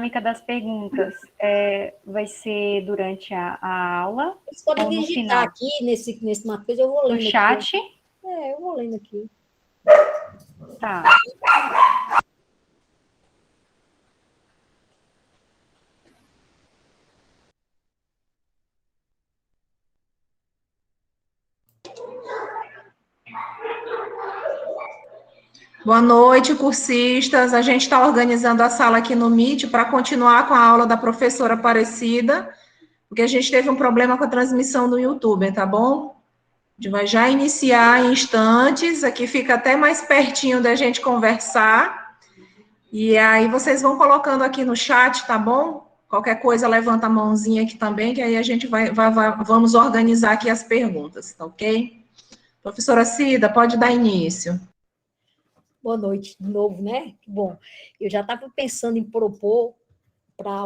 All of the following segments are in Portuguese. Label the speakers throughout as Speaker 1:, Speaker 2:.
Speaker 1: dinâmica das perguntas vai ser durante a aula
Speaker 2: Vocês podem
Speaker 1: ou no
Speaker 2: digitar
Speaker 1: final?
Speaker 2: aqui nesse mapejo, eu vou lendo
Speaker 1: no chat?
Speaker 2: aqui. Eu vou lendo aqui.
Speaker 1: Tá.
Speaker 3: Boa noite, cursistas. A gente está organizando a sala aqui no Meet para continuar com a aula da professora Aparecida, porque a gente teve um problema com a transmissão no YouTube, tá bom? A gente vai já iniciar em instantes, aqui fica até mais pertinho da gente conversar. E aí vocês vão colocando aqui no chat, tá bom? Qualquer coisa, levanta a mãozinha aqui também, que aí a gente vamos organizar aqui as perguntas, tá ok? Professora Cida, pode dar início.
Speaker 2: Boa noite de novo, né? Bom, eu já estava pensando em propor para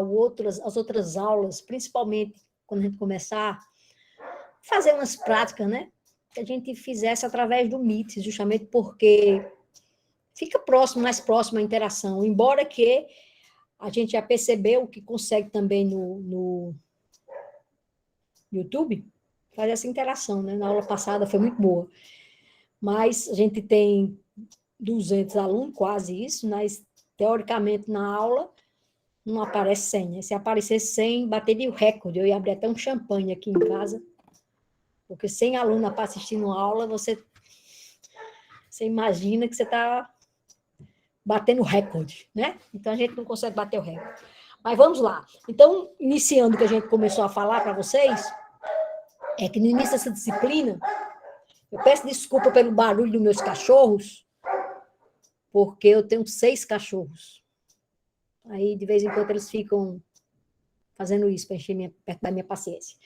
Speaker 2: as outras aulas, principalmente quando a gente começar a fazer umas práticas, né? Que a gente fizesse através do Meet, justamente porque fica mais próximo a interação, embora que a gente já percebeu que consegue também no YouTube fazer essa interação, né? Na aula passada foi muito boa. Mas a gente tem 200 alunos, quase isso, mas teoricamente na aula não aparece 100, né? Se aparecer 100, bateria o recorde. Eu ia abrir até um champanhe aqui em casa, porque 100 alunos para assistir uma aula, você imagina que você está batendo recorde, né? Então a gente não consegue bater o recorde. Mas vamos lá. Então, iniciando o que a gente começou a falar para vocês, é que no início dessa disciplina, eu peço desculpa pelo barulho dos meus cachorros, porque eu tenho 6 cachorros. Aí, de vez em quando, eles ficam fazendo isso para perto da minha paciência.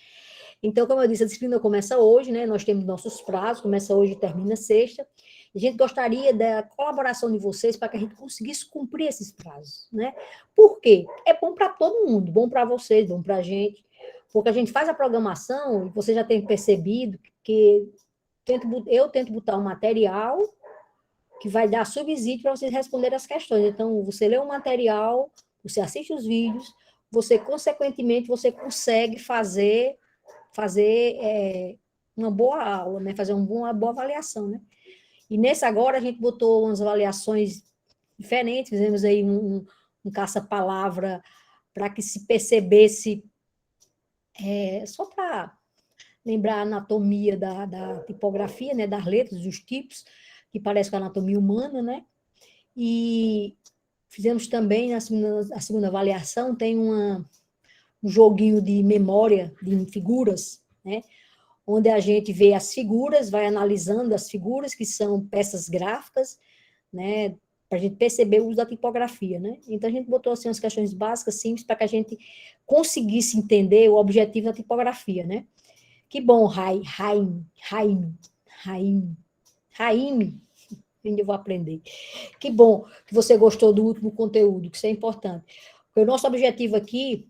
Speaker 2: Então, como eu disse, a disciplina começa hoje, né? Nós temos nossos prazos, começa hoje e termina sexta. A gente gostaria da colaboração de vocês para que a gente conseguisse cumprir esses prazos, né? Por quê? É bom para todo mundo, bom para vocês, bom para a gente, porque a gente faz a programação, e você já tem percebido que eu tento botar um material que vai dar subsídio para vocês responderem as questões. Então, você lê o material, você assiste os vídeos, você, consequentemente, você consegue fazer uma boa aula, né? Fazer uma boa avaliação, né? E nesse agora a gente botou umas avaliações diferentes, fizemos aí um caça-palavra para que se percebesse, só para lembrar a anatomia da tipografia, né? Das letras, dos tipos, que parece com a anatomia humana, né? E fizemos também, a segunda avaliação, tem um joguinho de memória de figuras, né? Onde a gente vê as figuras, vai analisando as figuras, que são peças gráficas, né? Para a gente perceber o uso da tipografia, né? Então, a gente botou assim, umas questões básicas, simples, para que a gente conseguisse entender o objetivo da tipografia, né? Que bom, Raime, ainda eu vou aprender. Que bom que você gostou do último conteúdo, que isso é importante. Porque o nosso objetivo aqui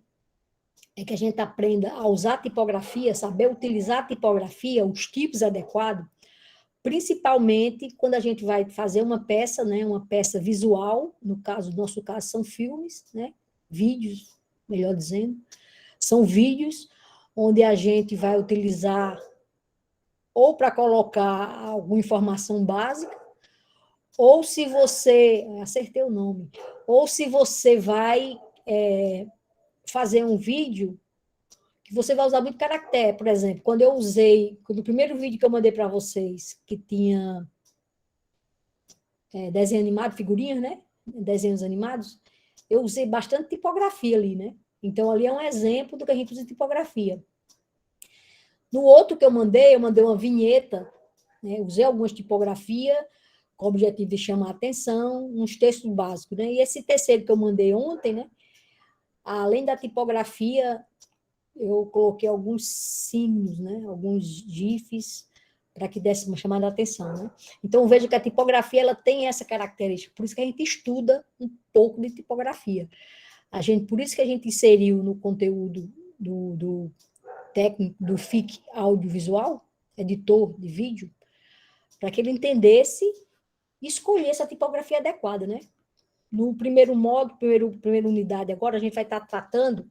Speaker 2: é que a gente aprenda a usar a tipografia, saber utilizar a tipografia, os tipos adequados, principalmente quando a gente vai fazer uma peça, né, uma peça visual, no nosso caso são filmes, né, vídeos, melhor dizendo, são vídeos onde a gente vai utilizar ou para colocar alguma informação básica, ou se você, acertei o nome, ou se você vai fazer um vídeo que você vai usar muito caractere, por exemplo, quando o primeiro vídeo que eu mandei para vocês, que tinha desenho animado, figurinhas, né? Desenhos animados, eu usei bastante tipografia ali, né? Então, ali é um exemplo do que a gente usa em tipografia. No outro que eu mandei uma vinheta, né? Usei algumas tipografias com o objetivo de chamar a atenção, uns textos básicos, né? E esse terceiro que eu mandei ontem, né? Além da tipografia, eu coloquei alguns signos, né? Alguns GIFs, para que desse uma chamada de atenção, né? Então, veja que a tipografia ela tem essa característica, por isso que a gente estuda um pouco de tipografia. Por isso que a gente inseriu no conteúdo do técnico, do FIC audiovisual, editor de vídeo, para que ele entendesse e escolhesse a tipografia adequada, né? No primeiro módulo, primeira unidade agora, a gente vai estar tratando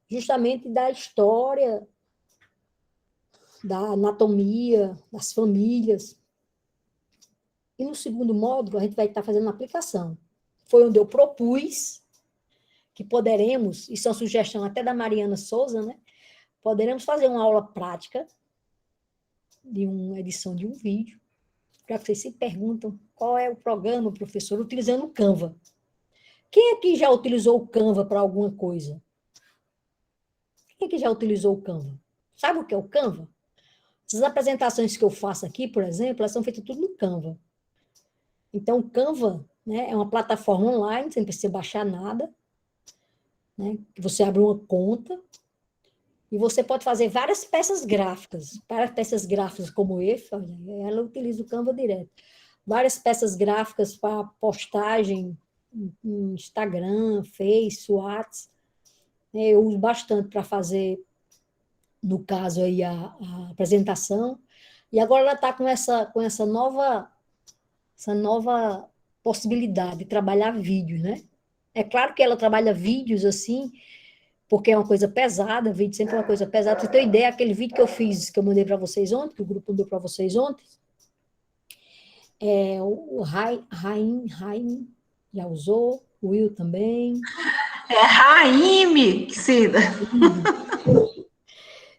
Speaker 2: justamente da história, da anatomia, das famílias. E no segundo módulo, a gente vai estar fazendo uma aplicação. Foi onde eu propus que poderemos, isso é uma sugestão até da Mariana Souza, né? Poderemos fazer uma aula prática de uma edição de um vídeo, para que vocês se perguntam qual é o programa, professor, utilizando o Canva. Quem aqui já utilizou o Canva para alguma coisa? Quem aqui já utilizou o Canva? Sabe o que é o Canva? Essas apresentações que eu faço aqui, por exemplo, elas são feitas tudo no Canva. Então, o Canva, né, é uma plataforma online, você não precisa baixar nada, né? Você abre uma conta e você pode fazer várias peças gráficas. Várias peças gráficas como esse, olha, ela utiliza o Canva direto. Várias peças gráficas para postagem em Instagram, Face, WhatsApp. Eu uso bastante para fazer, no caso, aí, a apresentação. E agora ela está com essa nova possibilidade de trabalhar vídeos, né? É claro que ela trabalha vídeos assim, porque é uma coisa pesada, vídeo sempre é uma coisa pesada. Pra você ter ideia, aquele vídeo que eu fiz, que eu mandei para vocês ontem, que o grupo mandou para vocês ontem, o Raim já usou, o Will também.
Speaker 3: É Raime, Cida.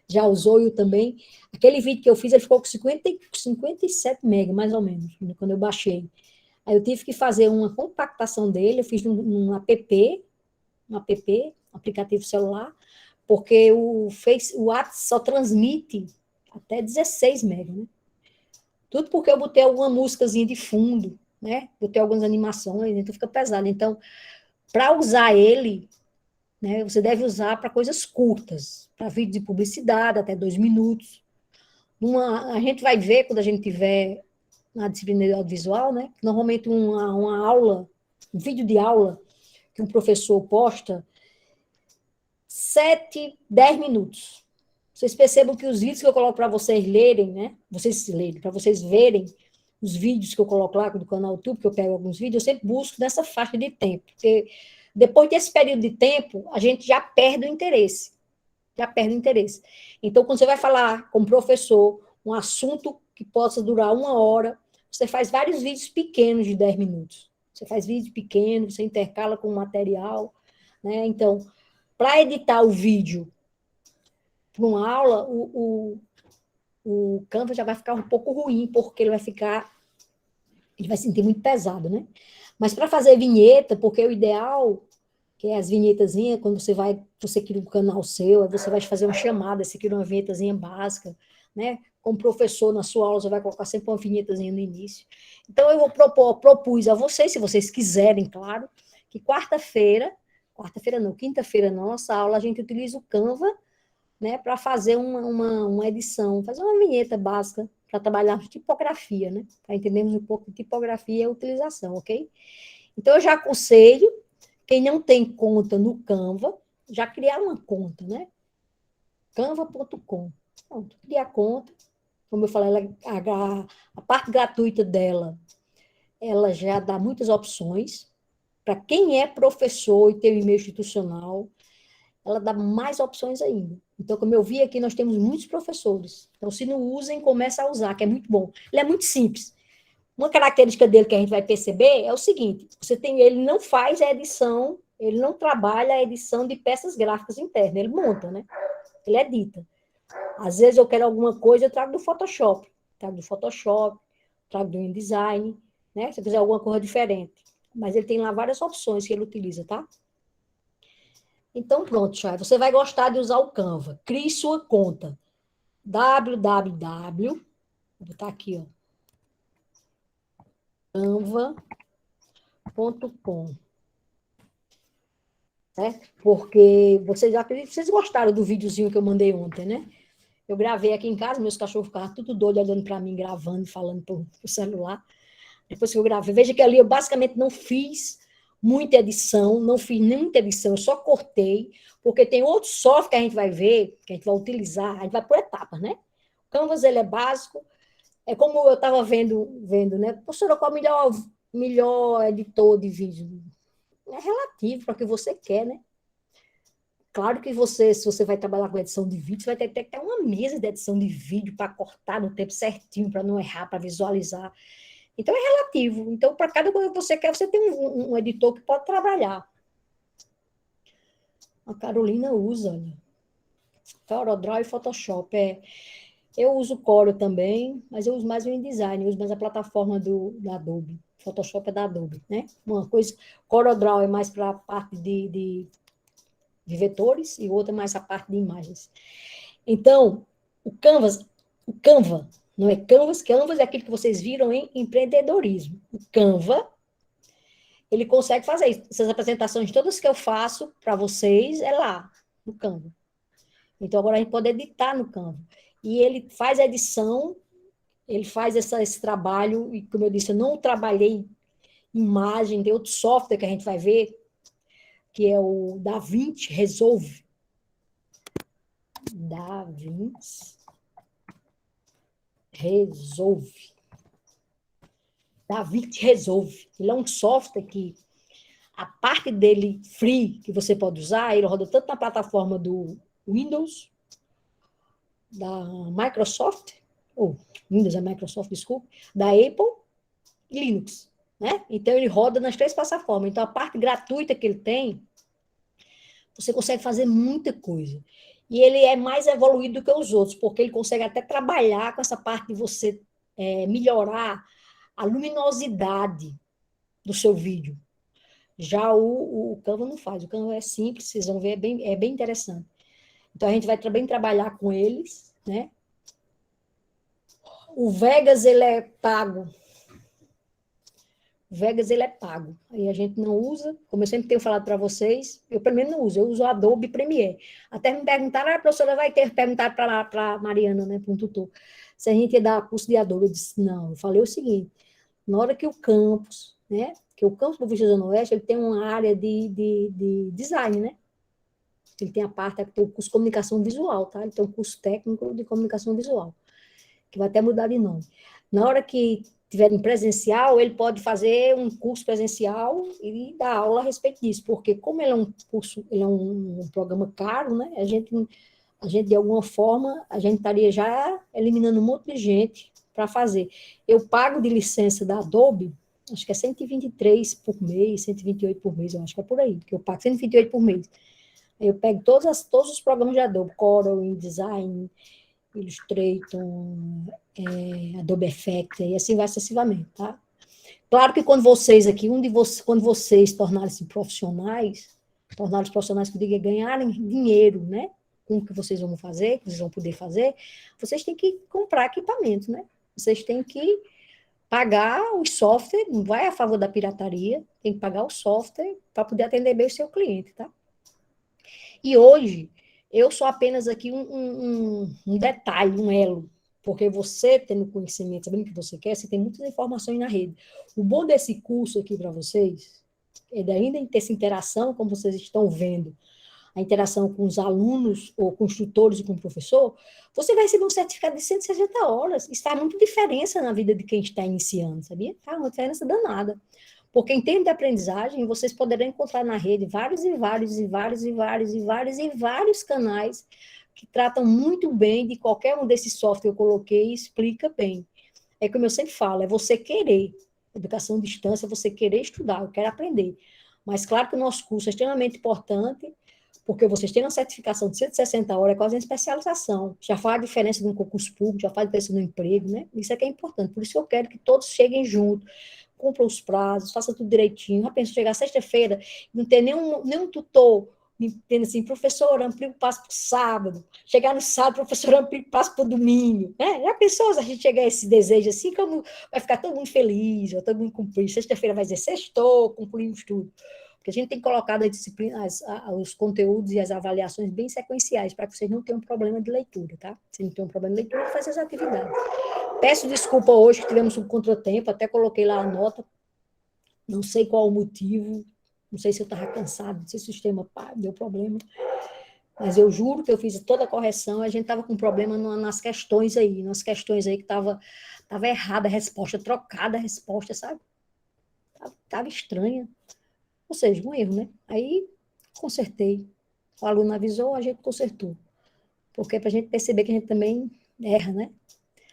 Speaker 2: Já usou o Will também. Aquele vídeo que eu fiz, ele ficou com 57 MB, mais ou menos, quando eu baixei. Aí eu tive que fazer uma compactação dele, eu fiz um app, aplicativo celular, porque o WhatsApp só transmite até 16 MB, né? Tudo porque eu botei alguma músicazinha de fundo, né? Botei algumas animações, então fica pesado. Então, para usar ele, né, você deve usar para coisas curtas, para vídeos de publicidade, até 2 minutos. A gente vai ver, quando a gente tiver na disciplina de audiovisual, né? Normalmente uma aula, um vídeo de aula que um professor posta, 7, 10 minutos. Vocês percebam que os vídeos que eu coloco para vocês lerem, né? Vocês lerem, para vocês verem os vídeos que eu coloco lá do canal YouTube, que eu pego alguns vídeos, eu sempre busco nessa faixa de tempo. Porque depois desse período de tempo, a gente já perde o interesse. Já perde o interesse. Então, quando você vai falar com o professor um assunto que possa durar 1 hora, você faz vários vídeos pequenos de 10 minutos. Você faz vídeo pequeno, você intercala com material, né? Então, para editar o vídeo para uma aula, o Canva já vai ficar um pouco ruim, porque ele vai sentir muito pesado, né? Mas para fazer vinheta, porque o ideal, que é as vinhetazinhas, quando você cria um canal seu, aí você vai fazer uma chamada, você cria uma vinhetazinha básica, né? Como professor, na sua aula, você vai colocar sempre uma vinhetazinha no início. Então, eu propus a vocês, se vocês quiserem, claro, que quinta-feira não, nossa aula, a gente utiliza o Canva, né, para fazer uma edição, fazer uma vinheta básica para trabalhar tipografia, né? Para entendermos um pouco de tipografia e a utilização, ok? Então, eu já aconselho, quem não tem conta no Canva, já criar uma conta, né? canva.com. Pronto, criar a conta. Como eu falei, a parte gratuita dela, ela já dá muitas opções. Para quem é professor e tem um e-mail institucional, ela dá mais opções ainda. Então, como eu vi aqui, nós temos muitos professores. Então, se não usem, comece a usar, que é muito bom. Ele é muito simples. Uma característica dele que a gente vai perceber é o seguinte: ele não faz a edição, ele não trabalha a edição de peças gráficas internas, ele monta, né? Ele edita. Às vezes eu quero alguma coisa, eu trago do Photoshop, trago do InDesign, né? Se eu quiser alguma coisa diferente. Mas ele tem lá várias opções que ele utiliza, tá? Então, pronto, Chay, você vai gostar de usar o Canva. Crie sua conta. www, vou botar aqui, ó, canva.com. Certo? Porque vocês gostaram do videozinho que eu mandei ontem, né? Eu gravei aqui em casa, meus cachorros ficavam tudo doidos olhando para mim, gravando, falando pro celular. Depois que eu gravei, veja que ali eu basicamente não fiz muita edição, eu só cortei, porque tem outro software que a gente vai ver, que a gente vai utilizar, a gente vai por etapas, né? O Canvas, ele é básico, é como eu estava vendo, né? Professora, qual é o melhor editor de vídeo? é relativo para o que você quer, né? Claro que você, se você vai trabalhar com edição de vídeo, você vai ter que ter uma mesa de edição de vídeo para cortar no tempo certinho, para não errar, para visualizar. Então, é relativo. Então, para cada coisa que você quer, você tem um editor que pode trabalhar. A Carolina usa, olha, CorelDRAW e Photoshop. Eu uso Corel também, mas eu uso mais o InDesign, eu uso mais a plataforma da Adobe. Photoshop é da Adobe, né? Uma coisa, CorelDRAW é mais para a parte de vetores e outra mais a parte de imagens. Então, o Canva, não é Canvas, Canvas é aquilo que vocês viram em empreendedorismo. O Canva, ele consegue fazer isso. Essas apresentações todas que eu faço para vocês é lá, no Canva. Então, agora a gente pode editar no Canva. E ele faz a edição, ele faz esse trabalho, e como eu disse, eu não trabalhei imagem, tem outro software que a gente vai ver, que é o DaVinci Resolve. DaVinci Resolve. DaVinci Resolve. Ele é um software que a parte dele free, que você pode usar, ele roda tanto na plataforma do Windows, da Microsoft, ou Windows é Microsoft, desculpa, da Apple e Linux, né? Então, ele roda nas 3 plataformas. Então, a parte gratuita que ele tem, você consegue fazer muita coisa. E ele é mais evoluído do que os outros, porque ele consegue até trabalhar com essa parte de você melhorar a luminosidade do seu vídeo. Já o Canva não faz. O Canva é simples, vocês vão ver, é bem interessante. Então, a gente vai também trabalhar com eles, né? O Vegas, ele é pago. O Vegas, ele é pago. Aí a gente não usa, como eu sempre tenho falado para vocês, eu pelo menos não uso, eu uso o Adobe Premiere. Até me perguntaram, a professora vai ter perguntado para a Mariana, né, para um tutor, se a gente ia dar curso de Adobe. Eu disse, não. Eu falei o seguinte, na hora que o campus, né, que o campus do Vista Zona Oeste, ele tem uma área de design, né? Ele tem a parte que tem o curso de comunicação visual, tá? Ele tem um curso técnico de comunicação visual, que vai até mudar de nome. Na hora que tiver em presencial, ele pode fazer um curso presencial e dar aula a respeito disso, porque como ele é um curso, ele é um programa caro, né? A gente, de alguma forma, a gente estaria já eliminando um monte de gente para fazer. Eu pago de licença da Adobe, acho que é 123 por mês, 128 por mês, eu acho que é por aí, que eu pago 128 por mês. Eu pego todos os programas de Adobe, Corel, InDesign, Illustrator, Adobe Effects, e assim vai sucessivamente, tá? Claro que quando vocês aqui, quando vocês tornarem-se profissionais, que eu digo, ganharem dinheiro, né? Com o que vocês vão fazer, que vocês vão poder fazer, vocês têm que comprar equipamento, né? Vocês têm que pagar o software, não vai a favor da pirataria, tem que pagar o software para poder atender bem o seu cliente, tá? E hoje, eu sou apenas aqui um detalhe, um elo, porque você, tendo conhecimento, sabendo o que você quer, você tem muitas informações na rede. O bom desse curso aqui para vocês é de ainda ter essa interação, como vocês estão vendo, a interação com os alunos, ou com os tutores e com o professor, você vai receber um certificado de 160 horas. Isso faz muita diferença na vida de quem está iniciando, sabia? Faz uma diferença danada. Porque em termos de aprendizagem, vocês poderão encontrar na rede vários canais que tratam muito bem de qualquer um desses softwares que eu coloquei e explica bem. É como eu sempre falo, é você querer. Educação à distância, é você querer estudar, eu quero aprender. Mas claro que o nosso curso é extremamente importante, porque vocês têm uma certificação de 160 horas, é quase uma especialização. Já faz a diferença de um concurso público, já faz a diferença no emprego, né? Isso é que é importante. Por isso que eu quero que todos cheguem juntos, cumpram os prazos, façam tudo direitinho. Já pensou chegar sexta-feira, não ter nenhum tutor me dizendo assim, professor, amplia o passo para o sábado. Chegar no sábado, professor, amplia o passo para o domingo. Né? Já pensou se a gente chegar a esse desejo assim, como vai ficar todo mundo feliz, todo mundo cumprir. Sexta-feira vai dizer, sextou, concluímos tudo. Porque a gente tem colocado as disciplinas, os conteúdos e as avaliações bem sequenciais, para que vocês não tenham problema de leitura, tá? Se não tem um problema de leitura, faz as atividades. Peço desculpa hoje que tivemos um contratempo, até coloquei lá a nota, não sei qual o motivo, não sei se eu estava cansado, não sei se o sistema deu problema, mas eu juro que eu fiz toda a correção, a gente estava com problema nas questões aí que estava errada a resposta, trocada a resposta, sabe? Estava estranha. Ou seja, um erro, né? Aí, consertei. O aluno avisou, a gente consertou. Porque é para a gente perceber que a gente também erra, né?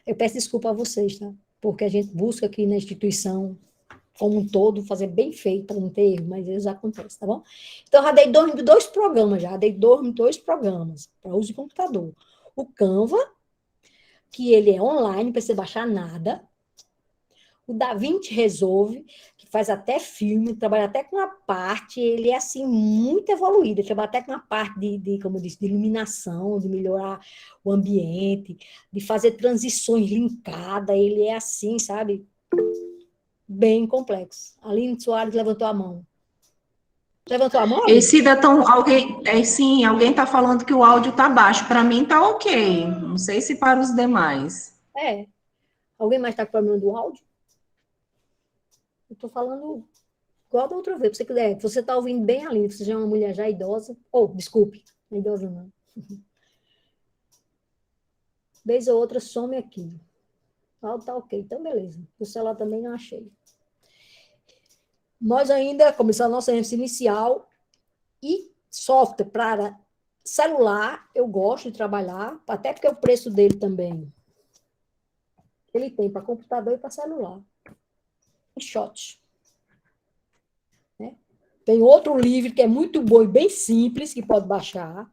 Speaker 2: Eu peço desculpa a vocês, tá? Porque a gente busca aqui na instituição, como um todo, fazer bem feito, para não ter erro, mas erros acontecem, tá bom? Então, eu já dei dois programas já, dei dois programas para uso de computador. O Canva, que ele é online, não precisa baixar nada. O DaVinci Resolve, que faz até filme, trabalha até com a parte, ele é assim, muito evoluído, ele trabalha até com a parte como eu disse, de iluminação, de melhorar o ambiente, de fazer transições linkadas, ele é assim, sabe? Bem complexo. A Aline Soares levantou a mão. Levantou a mão,
Speaker 3: E
Speaker 2: Aline?
Speaker 3: Cida, sim, alguém está falando que o áudio está baixo. Para mim está ok. Não sei se para os demais.
Speaker 2: É. Alguém mais está com problema do áudio? Eu estou falando igual da outra vez. Se você quiser, você está ouvindo bem, Aline, você já é uma mulher já idosa. Oh, desculpe, não é idosa não. Vez ou outra some aqui. Tá ok, então beleza. O celular também não achei. Nós ainda começamos a nossa ênfase inicial e software para celular, eu gosto de trabalhar, até porque o preço dele também, ele tem para computador e para celular. Shot. Né? Tem outro livro que é muito bom e bem simples, que pode baixar.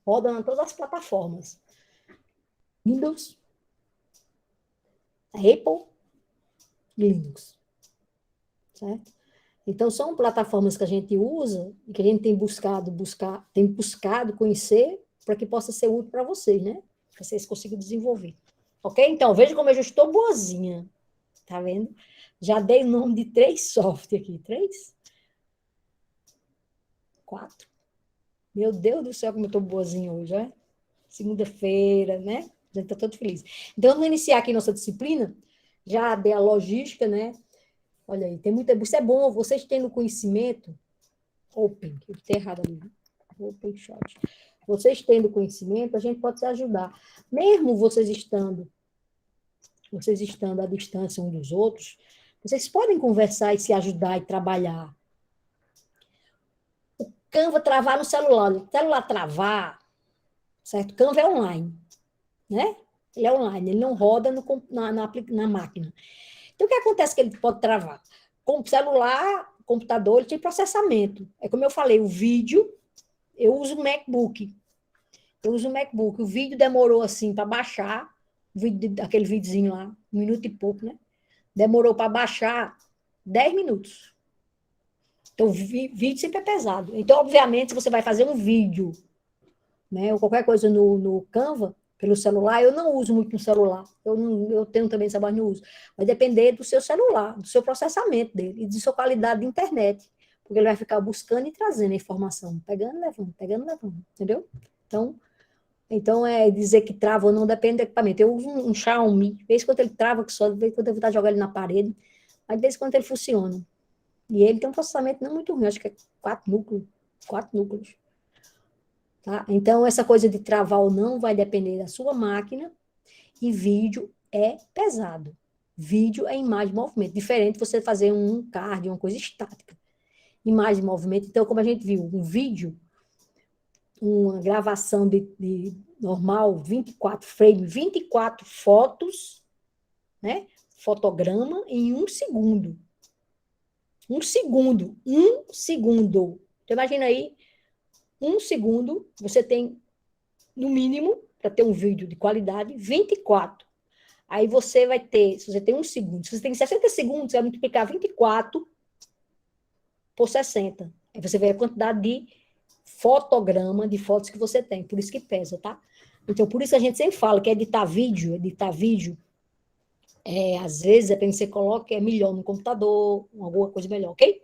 Speaker 2: Roda em todas as plataformas. Windows, Apple e Linux. Certo? Então, são plataformas que a gente usa e que a gente tem buscado conhecer para que possa ser útil para vocês, né? Para vocês conseguirem desenvolver. Ok? Então, veja como eu já estou boazinha. Tá vendo? Já dei o nome de 3 softwares aqui. 3? 4. Meu Deus do céu, como eu estou boazinha hoje, né? Segunda-feira, né? A gente está todo feliz. Então, vamos iniciar aqui nossa disciplina. Já dei a logística, né? Olha aí, tem muita. Isso é bom, vocês tendo conhecimento. Open, que eu estou errado ali. Open shot. Vocês tendo conhecimento, a gente pode se ajudar. Mesmo vocês estando à distância um dos outros, vocês podem conversar e se ajudar e trabalhar. O Canva travar no celular. O celular travar, certo? Canva é online, né? Ele é online, ele não roda na máquina. Então, o que acontece que ele pode travar? Com o celular, computador, ele tem processamento. É como eu falei, o vídeo, eu uso o MacBook. O vídeo demorou, assim, para baixar, aquele videozinho lá, 1 minuto e pouco, né? Demorou para baixar 10 minutos. Então, o vídeo sempre é pesado. Então, obviamente, se você vai fazer um vídeo, né, ou qualquer coisa no Canva, pelo celular, eu não uso muito no celular. Eu tenho também essa base, não uso. Vai depender do seu celular, do seu processamento dele e de sua qualidade de internet. Porque ele vai ficar buscando e trazendo a informação, pegando e levando, entendeu? Então, dizer que trava ou não depende do equipamento. Eu uso um Xiaomi, de vez em quando ele trava, que só de vez em quando eu vou estar jogando ele na parede, mas de vez em quando ele funciona. E ele tem um processamento não muito ruim, acho que é 4 núcleos. Tá? Então, essa coisa de travar ou não vai depender da sua máquina, e vídeo é pesado. Vídeo é imagem de movimento, diferente de você fazer um card, uma coisa estática. Imagem de movimento, então, como a gente viu, um vídeo, uma gravação de normal, 24 frames, 24 fotos, né? Fotograma em 1 segundo. 1 segundo. Então, imagina aí, 1 segundo, você tem, no mínimo, para ter um vídeo de qualidade, 24. Aí você vai ter, se você tem 1 segundo, se você tem 60 segundos, você vai multiplicar 24 por 60. Aí você vê a quantidade de fotograma, de fotos que você tem, por isso que pesa, tá? Então, por isso a gente sempre fala que editar vídeo, às vezes, depende se você coloca, é melhor no computador, alguma coisa melhor, ok?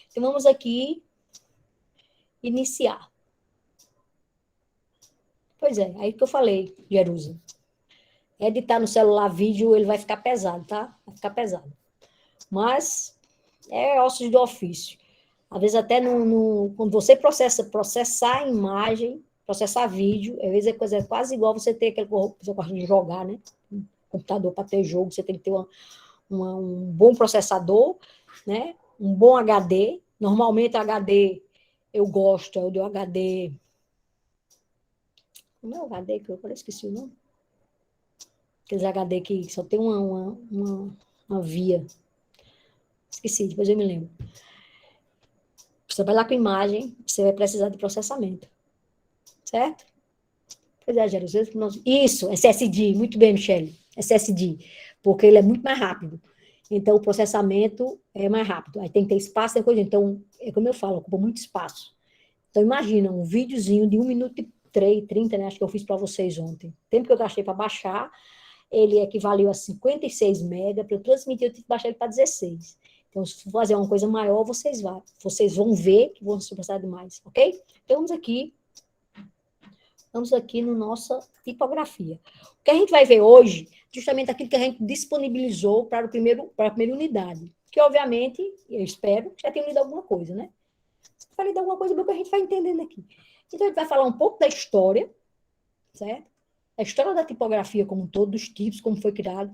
Speaker 2: Então, vamos aqui iniciar. Pois é, aí que eu falei, Jerusa. Editar no celular vídeo, ele vai ficar pesado, tá? Vai ficar pesado. Mas é ossos do ofício. Às vezes até quando você processar a imagem, processar vídeo, às vezes é quase igual você ter aquele que você gosta de jogar, né? computador para ter jogo, você tem que ter um bom processador, né? Um bom HD. Normalmente, HD, eu gosto, é o do HD... Como é o HD que eu esqueci o nome? Aqueles HD que só tem uma via. Esqueci, depois eu me lembro. Você trabalhar com imagem, você vai precisar de processamento. Certo? Pois é, Jerusalém. Isso, SSD. Muito bem, Michele. SSD. Porque ele é muito mais rápido. Então, o processamento é mais rápido. Aí tem que ter espaço, tem coisa. Então, é como eu falo, ocupa muito espaço. Então, imagina, um videozinho de 1 minuto e 30, né? Acho que eu fiz para vocês ontem. O tempo que eu gastei para baixar, ele equivaliu a 56 mega. Para eu transmitir, eu tive que baixar ele para 16. Então, se for fazer uma coisa maior, vocês vão ver que vão precisar de mais, ok? Então, Estamos aqui no nossa tipografia. O que a gente vai ver hoje, justamente aquilo que a gente disponibilizou para a primeira unidade, que, obviamente, eu espero que já tenham lido alguma coisa, né? Se for lido alguma coisa, é o que a gente vai entendendo aqui. Então, a gente vai falar um pouco da história, certo? A história da tipografia como um todo, dos tipos, como foi criado,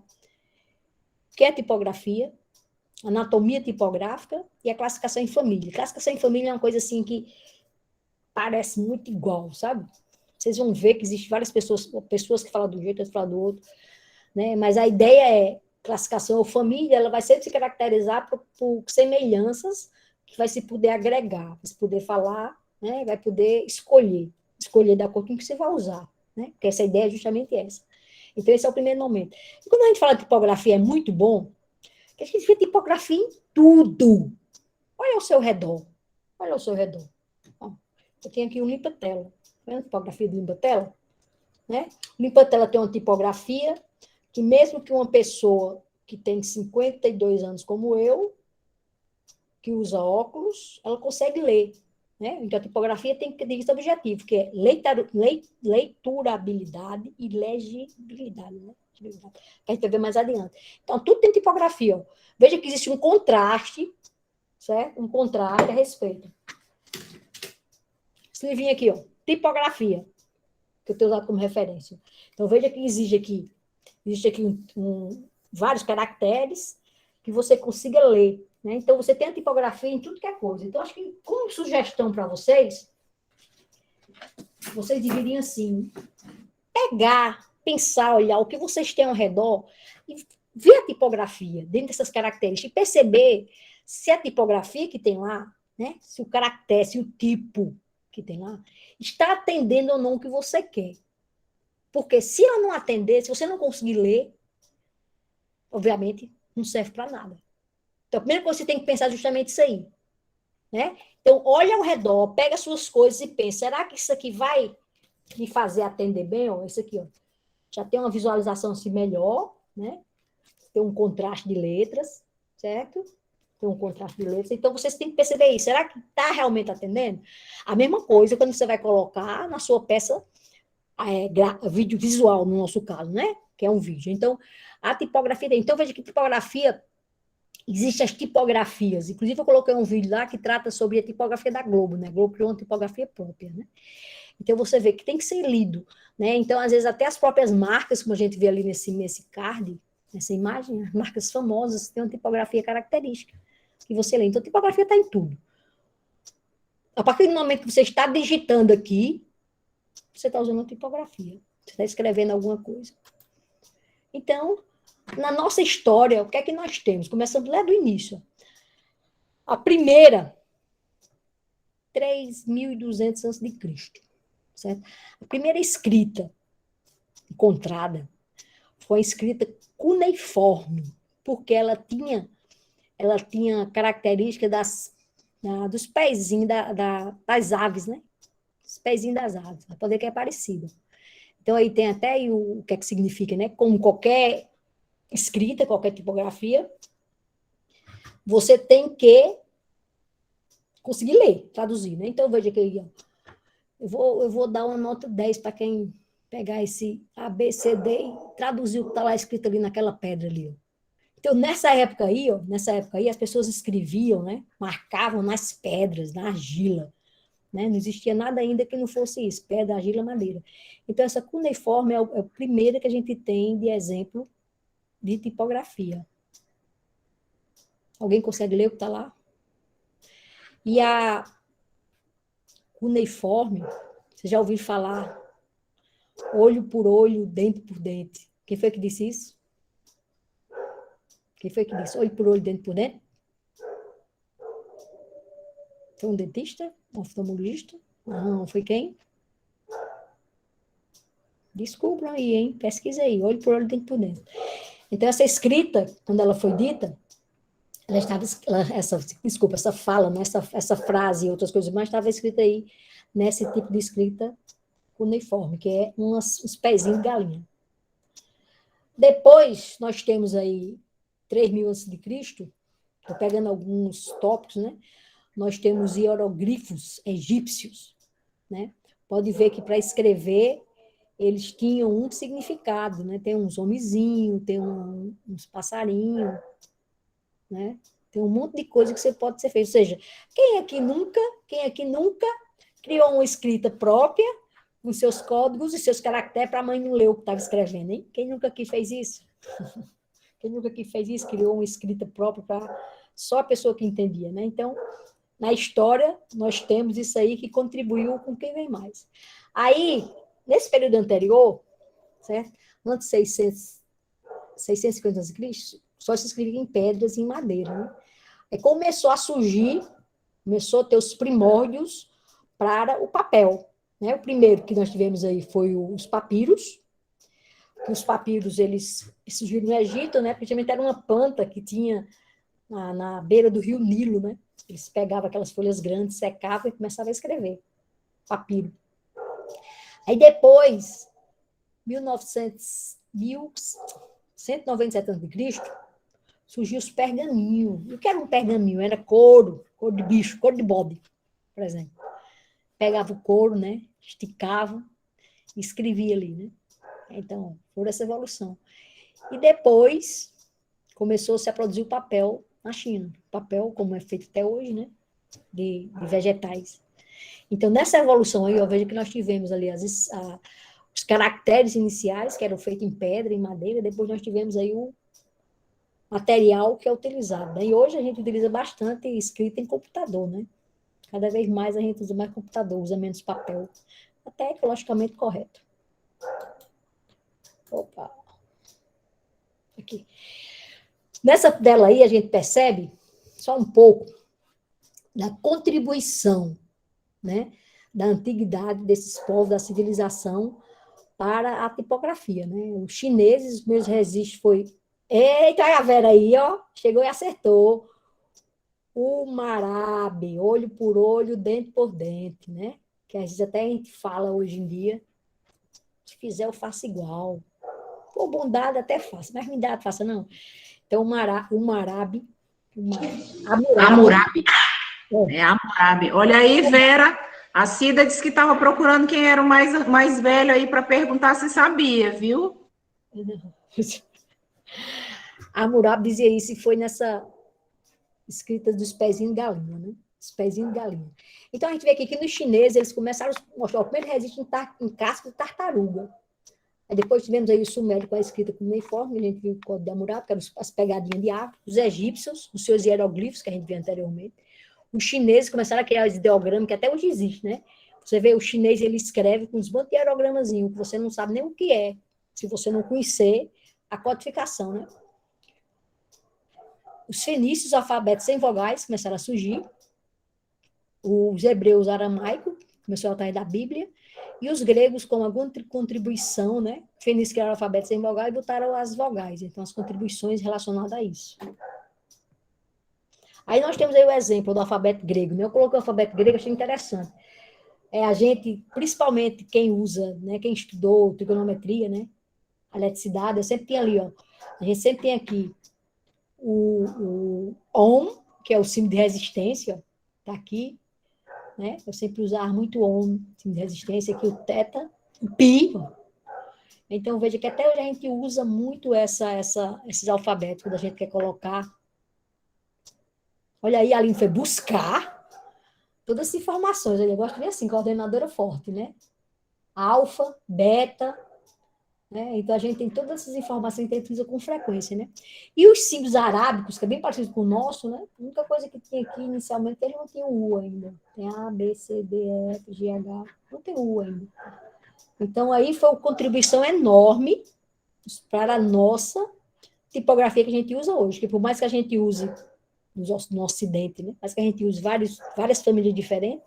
Speaker 2: o que é tipografia, anatomia tipográfica e a classificação em família. Classificação em família é uma coisa assim que parece muito igual, sabe? Vocês vão ver que existem várias pessoas que falam de um jeito, outras falam do outro, né? Mas a ideia é, classificação ou família, ela vai sempre se caracterizar por semelhanças que vai se poder agregar, vai se poder falar, né? Vai poder escolher da acordo com o que você vai usar, né? Porque essa ideia é justamente essa. Então, esse é o primeiro momento. E quando a gente fala de tipografia, é muito bom, que a gente vê tipografia em tudo. Olha ao seu redor. Olha ao seu redor. Ó, eu tenho aqui um limpa-tela. A tipografia do limpa-tela, né? O limpa-tela tem uma tipografia que mesmo que uma pessoa que tem 52 anos como eu, que usa óculos, ela consegue ler, né? Então a tipografia tem que ter esse objetivo, que é leiturabilidade e legibilidade, né? Que a gente vai ver mais adiante. Então tudo tem tipografia, ó. Veja que existe um contraste, certo? Um contraste a respeito. Esse livrinho aqui, ó. Tipografia, que eu tenho usado como referência. Então, veja que existe aqui vários caracteres que você consiga ler, né? Então, você tem a tipografia em tudo que é coisa. Então, acho que, como sugestão para vocês deveriam, assim, pegar, pensar, olhar o que vocês têm ao redor e ver a tipografia dentro dessas características e perceber se a tipografia que tem lá, né? Se o caractere, se o tipo que tem lá, está atendendo ou não o que você quer. Porque se ela não atender, se você não conseguir ler, obviamente, não serve para nada. Então, a primeira coisa que você tem que pensar é justamente isso aí. Né? Então, olha ao redor, pega as suas coisas e pensa, será que isso aqui vai me fazer atender bem? Ó, isso aqui, ó, já tem uma visualização assim melhor, né? Tem um contraste de letras, certo? Tem um contraste de letras. Então, vocês têm que perceber isso. Será que está realmente atendendo? A mesma coisa quando você vai colocar na sua peça vídeo visual, no nosso caso, né? Que é um vídeo. Então, a tipografia... Então, veja que tipografia... Existem as tipografias. Inclusive, eu coloquei um vídeo lá que trata sobre a tipografia da Globo, né? A Globo criou uma tipografia própria, né? Então, você vê que tem que ser lido, né? Então, às vezes, até as próprias marcas, como a gente vê ali nesse card, nessa imagem, as marcas famosas têm uma tipografia característica que você lê. Então, a tipografia está em tudo. A partir do momento que você está digitando aqui, você está usando a tipografia. Você está escrevendo alguma coisa. Então, na nossa história, o que é que nós temos? Começando lá do início. A primeira, 3.200 a.C., certo? A primeira escrita encontrada foi a escrita cuneiforme, porque ela tinha característica dos pezinhos das aves, né? Os pezinhos das aves, para poder que é parecido. Então, aí tem até aí o que é que significa, né? Como qualquer escrita, qualquer tipografia, você tem que conseguir ler, traduzir, né? Então, veja que eu vou dar uma nota 10 para quem pegar esse A, B, C, D e traduzir o que está lá escrito ali naquela pedra ali. Ó. Então, nessa época aí, as pessoas escreviam, né? Marcavam nas pedras, na argila. Né? Não existia nada ainda que não fosse isso, pedra, argila, madeira. Então, essa cuneiforme é o primeiro que a gente tem de exemplo de tipografia. Alguém consegue ler o que está lá? E a cuneiforme, você já ouviu falar? Olho por olho, dente por dente. Quem foi que disse isso? Quem foi que disse? Olho por olho, dente por dente? Foi um dentista? Um oftalmologista? Não, foi quem? Descubram aí, hein? Pesquisa aí, olho por olho, dente por dente. Então, essa escrita, quando ela foi dita, ela estava, essa fala, né? essa frase e outras coisas mais, estava escrita aí, nesse tipo de escrita cuneiforme, que é uns pezinhos de galinha. Depois, nós temos aí 3.000 a.C., estou pegando alguns tópicos, né? Nós temos hieroglifos egípcios, né? Pode ver que para escrever eles tinham um significado, né? Tem uns homenzinhos, tem uns passarinhos, né? Tem um monte de coisa que você pode ser feito. Ou seja, quem aqui nunca criou uma escrita própria, com seus códigos e seus caracteres para a mãe não ler o que estava escrevendo, hein? Quem nunca aqui fez isso? Quem nunca aqui fez isso? Criou uma escrita própria para só a pessoa que entendia, né? Então, na história, nós temos isso aí que contribuiu com quem vem mais. Aí, nesse período anterior, certo? Antes de 650 a.C., só se escrevia em pedras e em madeira, né? Aí começou a surgir, começou a ter os primórdios para o papel, né? O primeiro que nós tivemos aí foi os papiros, que os papiros, eles surgiram no Egito, né? Praticamente era uma planta que tinha na beira do rio Nilo, né? Eles pegavam aquelas folhas grandes, secavam e começavam a escrever. Papiro. Aí depois, 1197 a.C., surgiu os pergaminhos. O que era um pergaminho? Era couro de bicho, couro de bode, por exemplo. Pegava o couro, né? Esticava e escrevia ali, né? Então, por essa evolução. E depois começou-se a produzir o papel na China. Papel, como é feito até hoje, né? De vegetais. Então, nessa evolução aí, eu vejo que nós tivemos ali os caracteres iniciais, que eram feitos em pedra, em madeira, depois nós tivemos aí o material que é utilizado, né? E hoje a gente utiliza bastante escrita em computador, né? Cada vez mais a gente usa mais computador, usa menos papel. Até ecologicamente correto. Opa! Aqui. Nessa tela aí, a gente percebe só um pouco da contribuição, né, da antiguidade desses povos, da civilização, para a tipografia, né? Os chineses, os meus registros foi... Eita, a Vera aí, ó, chegou e acertou. O Marabe, olho por olho, dente por dente, né? Que às vezes até a gente fala hoje em dia, se fizer eu faço igual. Por bondade até faço, mas me dá faça não. Então, o Marabe,
Speaker 3: Hammurabi. É Hammurabi. Olha aí, Vera, a Cida disse que estava procurando quem era o mais velho aí para perguntar se sabia, viu?
Speaker 2: Hammurabi dizia isso e foi nessa escrita dos pezinhos de galinha, né? Os pezinhos de galinha. Então, a gente vê aqui que nos chineses eles começaram a mostrar o primeiro registro em casca de tartaruga. Aí depois tivemos aí o sumério com a escrita cuneiforme, a gente viu o código de Hammurabi, que eram as pegadinhas de árvore, os egípcios, os seus hieroglifos, que a gente viu anteriormente. Os chineses começaram a criar os ideogramas, que até hoje existe, né? Você vê, o chinês, ele escreve com uns montes de hierogramazinhos, que você não sabe nem o que é, se você não conhecer a codificação, né? Os fenícios, alfabetos sem vogais, começaram a surgir. Os hebreus aramaicos, começou a atrás da Bíblia. E os gregos, com alguma contribuição, né? Fenícios criaram o alfabeto sem vogais e botaram as vogais. Então, as contribuições relacionadas a isso. Aí nós temos aí o exemplo do alfabeto grego, né? Eu coloquei o alfabeto grego, achei interessante. A gente, principalmente quem usa, né? Quem estudou trigonometria, né? A eletricidade, eu sempre tinha ali, ó. A gente sempre tem aqui o ohm, que é o símbolo de resistência, ó, tá aqui, né? Eu sempre usava muito ohm, símbolo de resistência, aqui o teta, o pi. Ó. Então, veja que até hoje a gente usa muito esses alfabetos, quando a gente quer colocar. Olha aí, a Aline foi buscar todas as informações. Eu gosto de ver assim, coordenadora forte, né? Alfa, beta, né? Então, a gente tem todas essas informações que a gente usa com frequência, né? E os símbolos arábicos, que é bem parecido com o nosso, né? A única coisa que tinha aqui inicialmente, eles não tinham U ainda. Tem A, B, C, D, E, F, G, H, não tem U ainda. Então, aí foi uma contribuição enorme para a nossa tipografia que a gente usa hoje, que por mais que a gente use no Ocidente, né? Mas que a gente use várias famílias diferentes,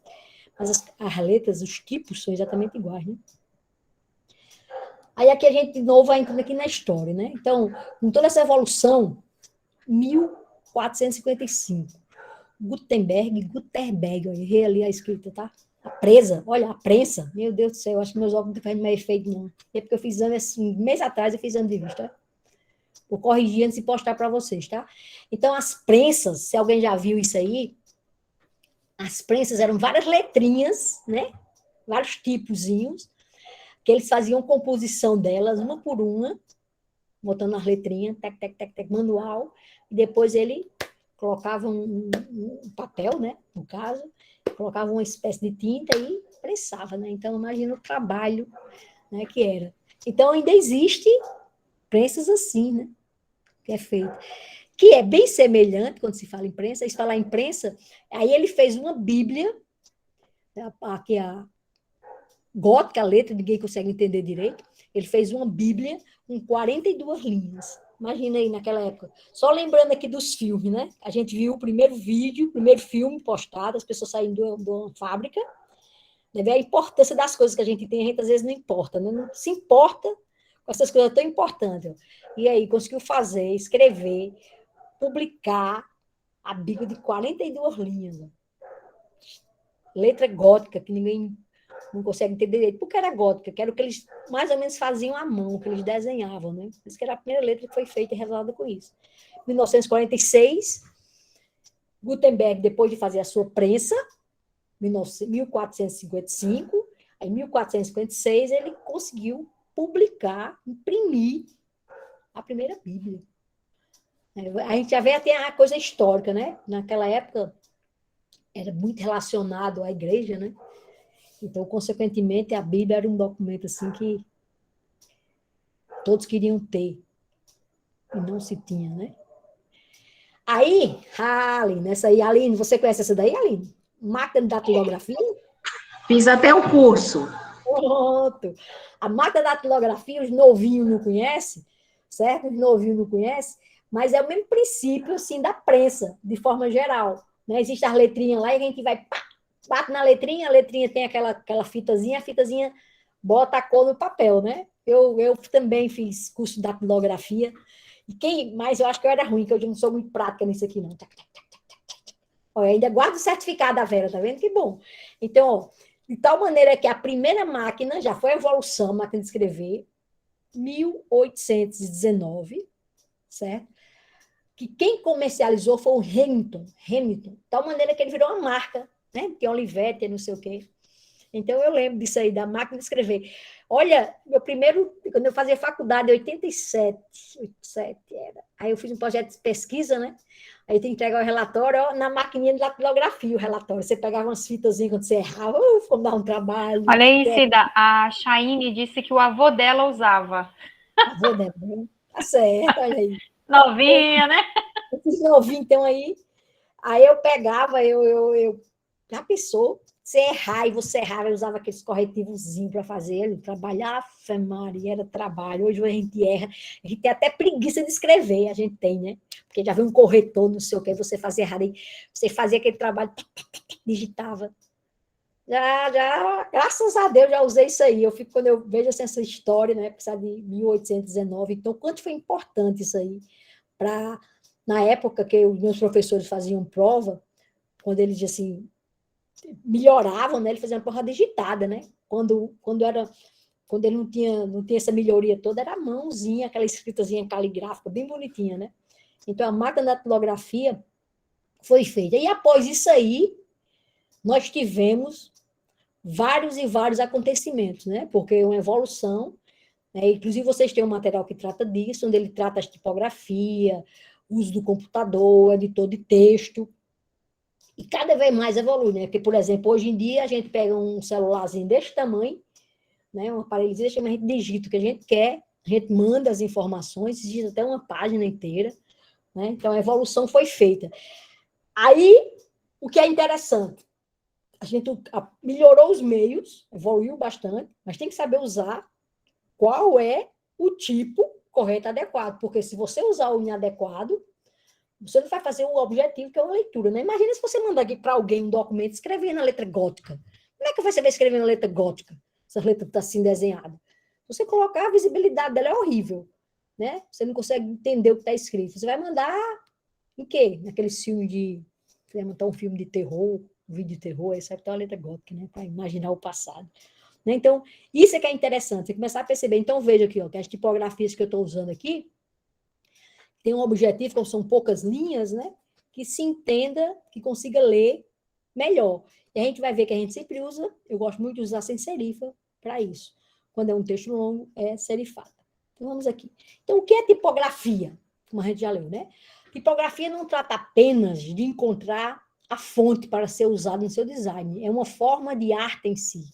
Speaker 2: mas as letras, os tipos são exatamente iguais, né? Aí aqui a gente, de novo, vai entrando aqui na história, né? Então, com toda essa evolução, 1455, Gutenberg, olha, errei ali a escrita, tá? Olha, a prensa, meu Deus do céu, acho que meus óculos não fazem mais efeito, não. É porque eu fiz exame, assim, um mês atrás eu fiz exame de vista, tá? Vou corrigir antes de postar para vocês, tá? Então, as prensas, se alguém já viu isso aí, as prensas eram várias letrinhas, né? Vários tipozinhos, que eles faziam composição delas, uma por uma, botando as letrinhas, tec, tec, tec, tec, manual, e depois ele colocava um papel, né? No caso, colocava uma espécie de tinta e prensava, né? Então, imagina o trabalho, né, que era. Então, ainda existe prensas assim, né? Que é feito. Que é bem semelhante, quando se fala em prensa, e se falar em prensa, aí ele fez uma Bíblia, aqui a gótica, a letra, ninguém consegue entender direito, ele fez uma Bíblia com 42 linhas. Imagina aí naquela época. Só lembrando aqui dos filmes, né? A gente viu o primeiro vídeo, o primeiro filme postado, as pessoas saindo de uma fábrica, né? A importância das coisas que a gente tem, a gente às vezes não importa, né? Não se importa com essas coisas tão importantes. E aí, conseguiu fazer, escrever, publicar a Bíblia de 42 linhas. Né? Letra gótica, que ninguém não consegue entender direito. Por que era gótica? Que era o que eles mais ou menos faziam à mão, que eles desenhavam. Né? Isso que era a primeira letra que foi feita e revelada com isso. 1946, Gutenberg, depois de fazer a sua prensa, 1455, aí em 1456 ele conseguiu publicar, imprimir a primeira Bíblia. A gente já vê até a coisa histórica, né? Naquela época era muito relacionado à igreja, né? Então, consequentemente, a Bíblia era um documento assim que todos queriam ter e não se tinha, né? Aí, Aline, essa aí, Aline, você conhece essa daí, Aline? Máquina de datilografia?
Speaker 3: Fiz até o curso.
Speaker 2: Pronto. A máquina de datilografia, os novinhos não conhecem, certo? Os novinhos não conhecem, mas é o mesmo princípio, assim, da prensa, de forma geral. Né? Existem as letrinhas lá e a gente vai, pá, bate na letrinha, a letrinha tem aquela fitazinha, a fitazinha bota a cor no papel, né? Eu também fiz curso de datilografia, mas eu acho que eu era ruim, que eu não sou muito prática nisso aqui, não. Olha, ainda guardo o certificado da Vera, tá vendo? Que bom. Então, ó, de tal maneira que a primeira máquina, já foi a evolução, a máquina de escrever, 1819, certo? Que quem comercializou foi o Hamilton, de tal maneira que ele virou uma marca, né? Tem Olivetti, não sei o quê. Então, eu lembro disso aí, da máquina de escrever. Olha, meu primeiro, quando eu fazia faculdade, em 87 era. Aí eu fiz um projeto de pesquisa, né? Aí tem que entregar o relatório, ó, na maquininha de datilografia, o relatório. Você pegava umas fitazinhas quando você errava, vamos dar um trabalho.
Speaker 1: Olha aí, Cida, a Chaine disse que o avô dela usava.
Speaker 2: Avô dela, tá certo, olha aí.
Speaker 1: Novinha, né?
Speaker 2: Esses novinhos, então, aí eu pegava, já pensou? Você errar, e você errava, eu usava aqueles corretivozinhos para fazer, ele trabalhava, Maria, era trabalho. Hoje a gente erra, a gente tem até preguiça de escrever, a gente tem, né? Porque já veio um corretor, não sei o que, você fazia errado, aí você fazia aquele trabalho, digitava. Já, graças a Deus, já usei isso aí. Eu fico, quando eu vejo assim, essa história, né? Precisar de 1819, então, quanto foi importante isso aí para, na época que os meus professores faziam prova, quando eles assim melhoravam, né? Eles faziam prova digitada, né? Quando ele não tinha essa melhoria toda, era a mãozinha, aquela escritazinha caligráfica, bem bonitinha, né? Então, a máquina da datilografia foi feita. E após isso aí, nós tivemos vários e vários acontecimentos, né? Porque é uma evolução, né? Inclusive, vocês têm um material que trata disso, onde ele trata as tipografia, uso do computador, editor de texto, e cada vez mais evolui, né? Porque, por exemplo, hoje em dia a gente pega um celularzinho desse tamanho, né? Um aparelhozinho desse tamanho, a gente digita o que a gente quer, A gente manda as informações, existe até uma página inteira, né? Então, a evolução foi feita. Aí, o que é interessante, a gente melhorou os meios, evoluiu bastante, mas tem que saber usar qual é o tipo correto, adequado, porque se você usar o inadequado, você não vai fazer o objetivo, que é uma leitura, né? Imagina se você mandar aqui para alguém um documento escrever na letra gótica. Como é que você vai escrever na letra gótica? Essa letra está assim desenhada. Se você colocar, a visibilidade dela é horrível, né? Você não consegue entender o que está escrito. Você vai mandar em quê? Naqueles filmes de... Você vai montar um filme de terror, um vídeo de terror, aí sai uma letra gótica, né? Para imaginar o passado. Né? Então, isso é que é interessante, você começar a perceber. Então, veja aqui, ó, que as tipografias que eu estou usando aqui tem um objetivo, como são poucas linhas, né? Que se entenda, que consiga ler melhor. E a gente vai ver que a gente sempre usa, eu gosto muito de usar sem serifa para isso. Quando é um texto longo, é serifada. Então, vamos aqui. Então, o que é tipografia? Como a gente já leu, né? Tipografia não trata apenas de encontrar a fonte para ser usada no seu design. É uma forma de arte em si.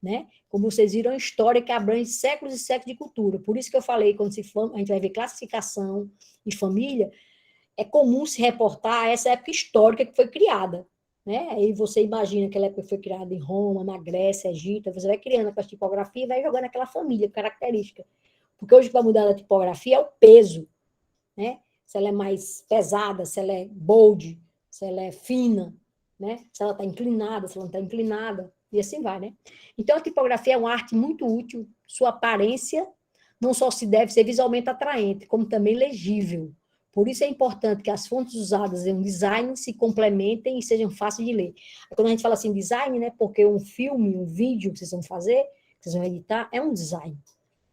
Speaker 2: Né? Como vocês viram, é uma história que abrange séculos e séculos de cultura. Por isso que eu falei, quando a gente vai ver classificação e família, é comum se reportar a essa época histórica que foi criada. Né? Aí você imagina que aquela época foi criada em Roma, na Grécia, Egito, você vai criando aquela tipografia e vai jogando aquela família característica. Porque hoje, para mudar a tipografia, é o peso. Né? Se ela é mais pesada, se ela é bold, se ela é fina, né? Se ela está inclinada, se ela não está inclinada, e assim vai, né? Então, a tipografia é uma arte muito útil, sua aparência não só se deve ser visualmente atraente, como também legível. Por isso é importante que as fontes usadas em um design se complementem e sejam fáceis de ler. Quando a gente fala assim design, né? Porque um filme, um vídeo que vocês vão fazer, que vocês vão editar, é um design,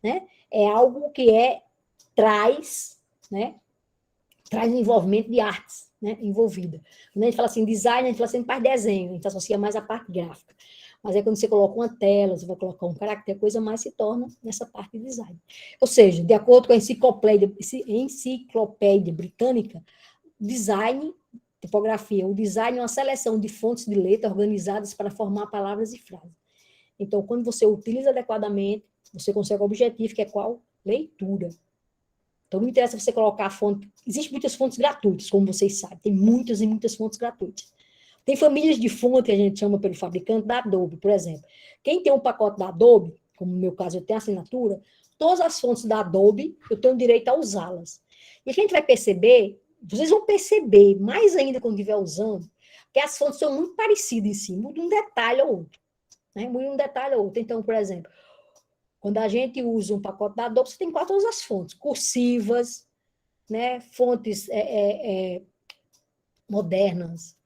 Speaker 2: né? É algo que traz, né? Traz um envolvimento de artes, né, envolvida. Quando a gente fala assim, design, a gente fala assim, faz desenho, a gente associa mais a parte gráfica. Mas aí quando você coloca uma tela, você vai colocar um caractere, a coisa mais se torna nessa parte de design. Ou seja, de acordo com a enciclopédia britânica, design, tipografia, o design é uma seleção de fontes de letra organizadas para formar palavras e frases. Então, quando você utiliza adequadamente, você consegue o objetivo, que é qual? Leitura. Então, não interessa você colocar a fonte. Existem muitas fontes gratuitas, como vocês sabem. Tem muitas e muitas fontes gratuitas. Tem famílias de fonte que a gente chama pelo fabricante da Adobe, por exemplo. Quem tem um pacote da Adobe, como no meu caso eu tenho assinatura, todas as fontes da Adobe eu tenho direito a usá-las. E a gente vai perceber, vocês vão perceber, mais ainda quando estiver usando, que as fontes são muito parecidas em si, muda um detalhe ou outro. Né? Muda um detalhe ou outro. Então, por exemplo, quando a gente usa um pacote da Adobe, você tem quase todas as fontes, cursivas, né? Fontes modernas,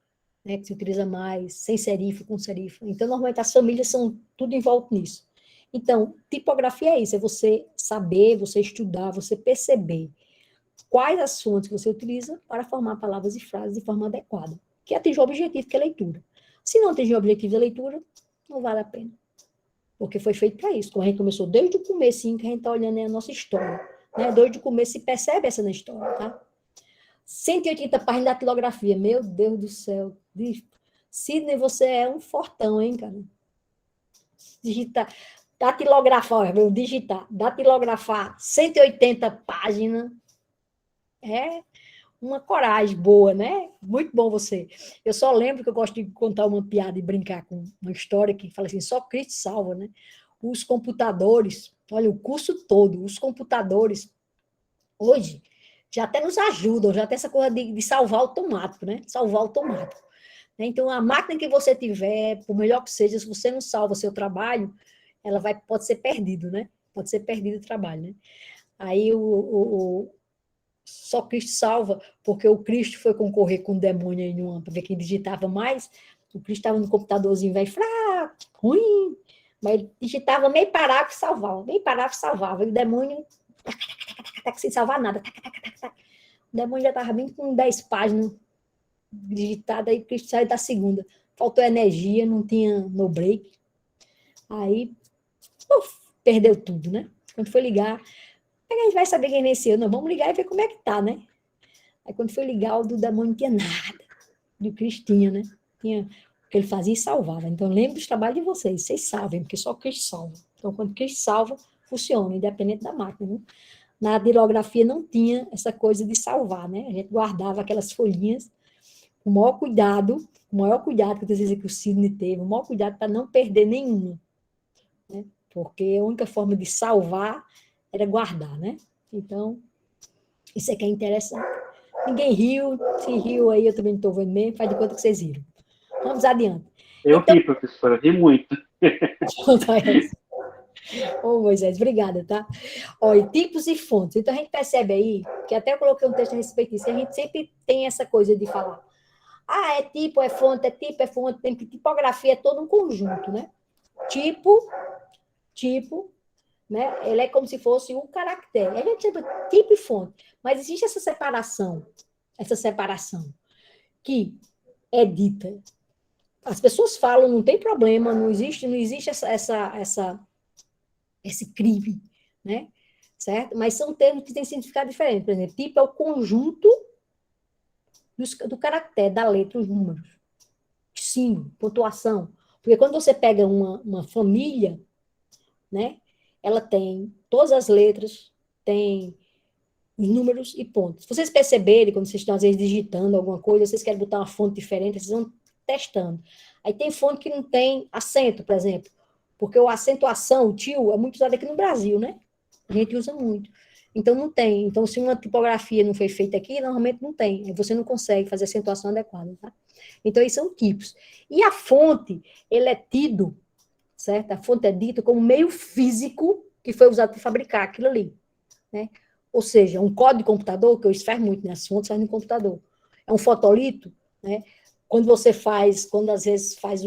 Speaker 2: né? Que se utiliza mais, sem serifa, com serifa. Então, normalmente, as famílias são tudo em volta nisso. Então, tipografia é isso, é você saber, você estudar, você perceber quais as fontes que você utiliza para formar palavras e frases de forma adequada, que atinge o objetivo, que é a leitura. Se não atingir o objetivo da leitura, não vale a pena. Porque foi feito para isso. Como a gente começou desde o começo, que a gente está olhando a nossa história. Né? Desde o começo se percebe essa na história. Tá? 180 páginas da datilografia. Meu Deus do céu. Sidney, você é um fortão, hein, cara? Digitar. Datilografar, vou digitar. Datilografar 180 páginas. É uma coragem boa, né? Muito bom você. Eu só lembro que eu gosto de contar uma piada e brincar com uma história que fala assim, só Cristo salva, né? Os computadores, olha, o curso todo, os computadores, hoje, já até nos ajudam, já tem essa coisa de salvar automático, né? Salvar automático. Então, a máquina que você tiver, por melhor que seja, se você não salva seu trabalho, ela pode ser perdido, né? Pode ser perdido o trabalho, né? Aí só Cristo salva, porque o Cristo foi concorrer com o demônio aí para ver quem digitava mais. O Cristo estava no computadorzinho velho, fraco, ruim, mas ele digitava meio parágrafo e salvava, meio parágrafo e salvava. E o demônio, sem salvar nada. O demônio já estava bem com 10 páginas digitadas, aí o Cristo saiu da segunda. Faltou energia, não tinha no break. Aí, perdeu tudo, né? Quando foi ligar, a gente vai saber quem venceu. Não, vamos ligar e ver como é que tá, né? Aí quando foi ligar, o do demônio não tinha nada. Do Cristo tinha, né? Tinha o que ele fazia e salvava. Então, lembre dos trabalhos de vocês. Vocês salvem, porque só Cristo salva. Então, quando Cristo salva, funciona, independente da máquina, né? Na datilografia não tinha essa coisa de salvar, né? A gente guardava aquelas folhinhas com o maior cuidado que eu dizer que o Sidney teve, o maior cuidado para não perder nenhuma, né? Porque a única forma de salvar era guardar, né? Então, isso aqui é interessante. Ninguém riu, se riu aí, eu também não estou vendo mesmo, faz de conta que vocês riram. Vamos adiante.
Speaker 4: Eu
Speaker 2: Então,
Speaker 4: ri, professora, ri muito.
Speaker 2: ô Moisés, obrigada, tá? Olha, tipos e fontes. Então, a gente percebe aí, que até eu coloquei um texto a respeito disso, que a gente sempre tem essa coisa de falar, é tipo, é fonte, é tipo, é fonte, tem tipografia, é todo um conjunto, né? Tipo, né? Ele é como se fosse um caractere. A gente chama tipo e fonte, mas existe essa separação que é dita. As pessoas falam, não tem problema, não existe esse crime, né? Certo? Mas são termos que têm significado diferente. Por exemplo, tipo é o conjunto do caractere, da letra, os números, símbolo, pontuação. Porque quando você pega uma família, né? Ela tem todas as letras, tem os números e pontos. Se vocês perceberem, quando vocês estão, às vezes, digitando alguma coisa, vocês querem botar uma fonte diferente, vocês vão testando. Aí tem fonte que não tem acento, por exemplo, porque a acentuação, o tio, é muito usado aqui no Brasil, né? A gente usa muito. Então, não tem. Então, se uma tipografia não foi feita aqui, normalmente não tem. Aí você não consegue fazer a acentuação adequada, tá? Então, esses são tipos. E a fonte, ele é tido, certo? A fonte é dita como meio físico que foi usado para fabricar aquilo ali, né? Ou seja, um código de computador, que hoje faz muito, né? As fontes fazem no computador. É um fotolito, né? Quando às vezes faz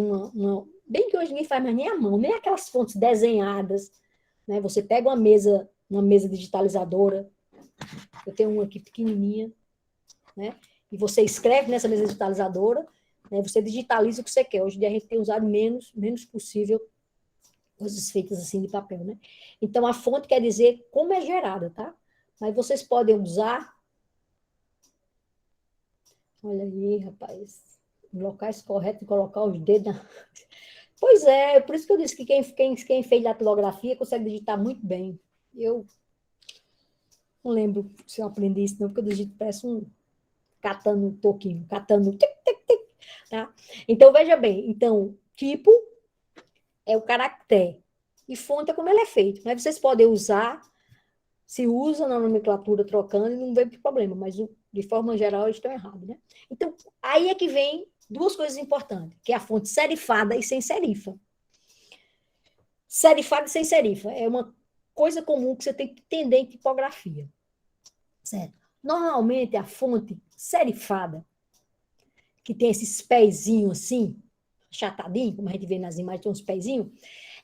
Speaker 2: bem que hoje ninguém faz mais nem a mão, nem aquelas fontes desenhadas, né? Você pega uma mesa digitalizadora, eu tenho uma aqui pequenininha, né? E você escreve nessa mesa digitalizadora, né? Você digitaliza o que você quer. Hoje em dia a gente tem usado menos possível coisas feitas assim de papel, né? Então, a fonte quer dizer como é gerada, tá? Mas vocês podem usar... Olha aí, rapaz. Em locais corretos, colocar os dedos na... Pois é, por isso que eu disse que quem fez datilografia consegue digitar muito bem. Eu não lembro se eu aprendi isso, não, porque eu digito parece catando um toquinho, catando... Tic, tic, tic, tá? Então, veja bem. Então, tipo é o caractere. E fonte é como ele é feito. Mas vocês podem usar, se usa na nomenclatura trocando e não vê problema, mas de forma geral eles estão errados, né? Então, aí é que vem duas coisas importantes, que é a fonte serifada e sem serifa. Serifada e sem serifa é uma coisa comum que você tem que entender em tipografia, certo? Normalmente a fonte serifada, que tem esses pezinhos assim, achatadinho, como a gente vê nas imagens, tem uns pezinhos,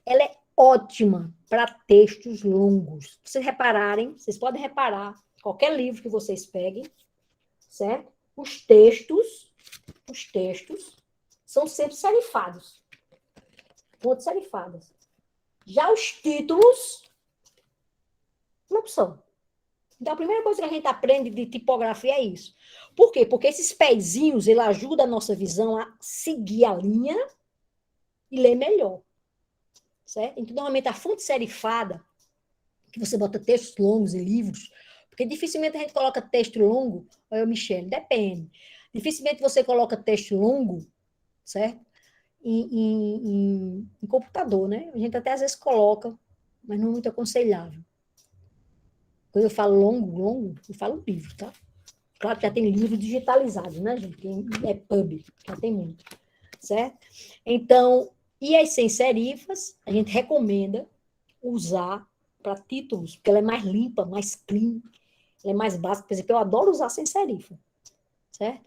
Speaker 2: ela é ótima para textos longos. Vocês repararem, vocês podem reparar, qualquer livro que vocês peguem, certo? Os textos são sempre serifados. Fontes serifadas. Já os títulos não são. Então, a primeira coisa que a gente aprende de tipografia é isso. Por quê? Porque esses pezinhos, ele ajuda a nossa visão a seguir a linha e ler melhor. Certo? Então, normalmente, a fonte serifada, que você bota textos longos em livros, porque dificilmente a gente coloca texto longo, olha, Michele, depende. Dificilmente você coloca texto longo, certo? Em computador, né? A gente até às vezes coloca, mas não é muito aconselhável. Quando eu falo longo, eu falo livro, tá? Claro que já tem livro digitalizado, né, gente? É pub, já tem muito, certo? Então, e as sem serifas, a gente recomenda usar para títulos, porque ela é mais limpa, mais clean, ela é mais básica. Por exemplo, eu adoro usar sem serifa, certo?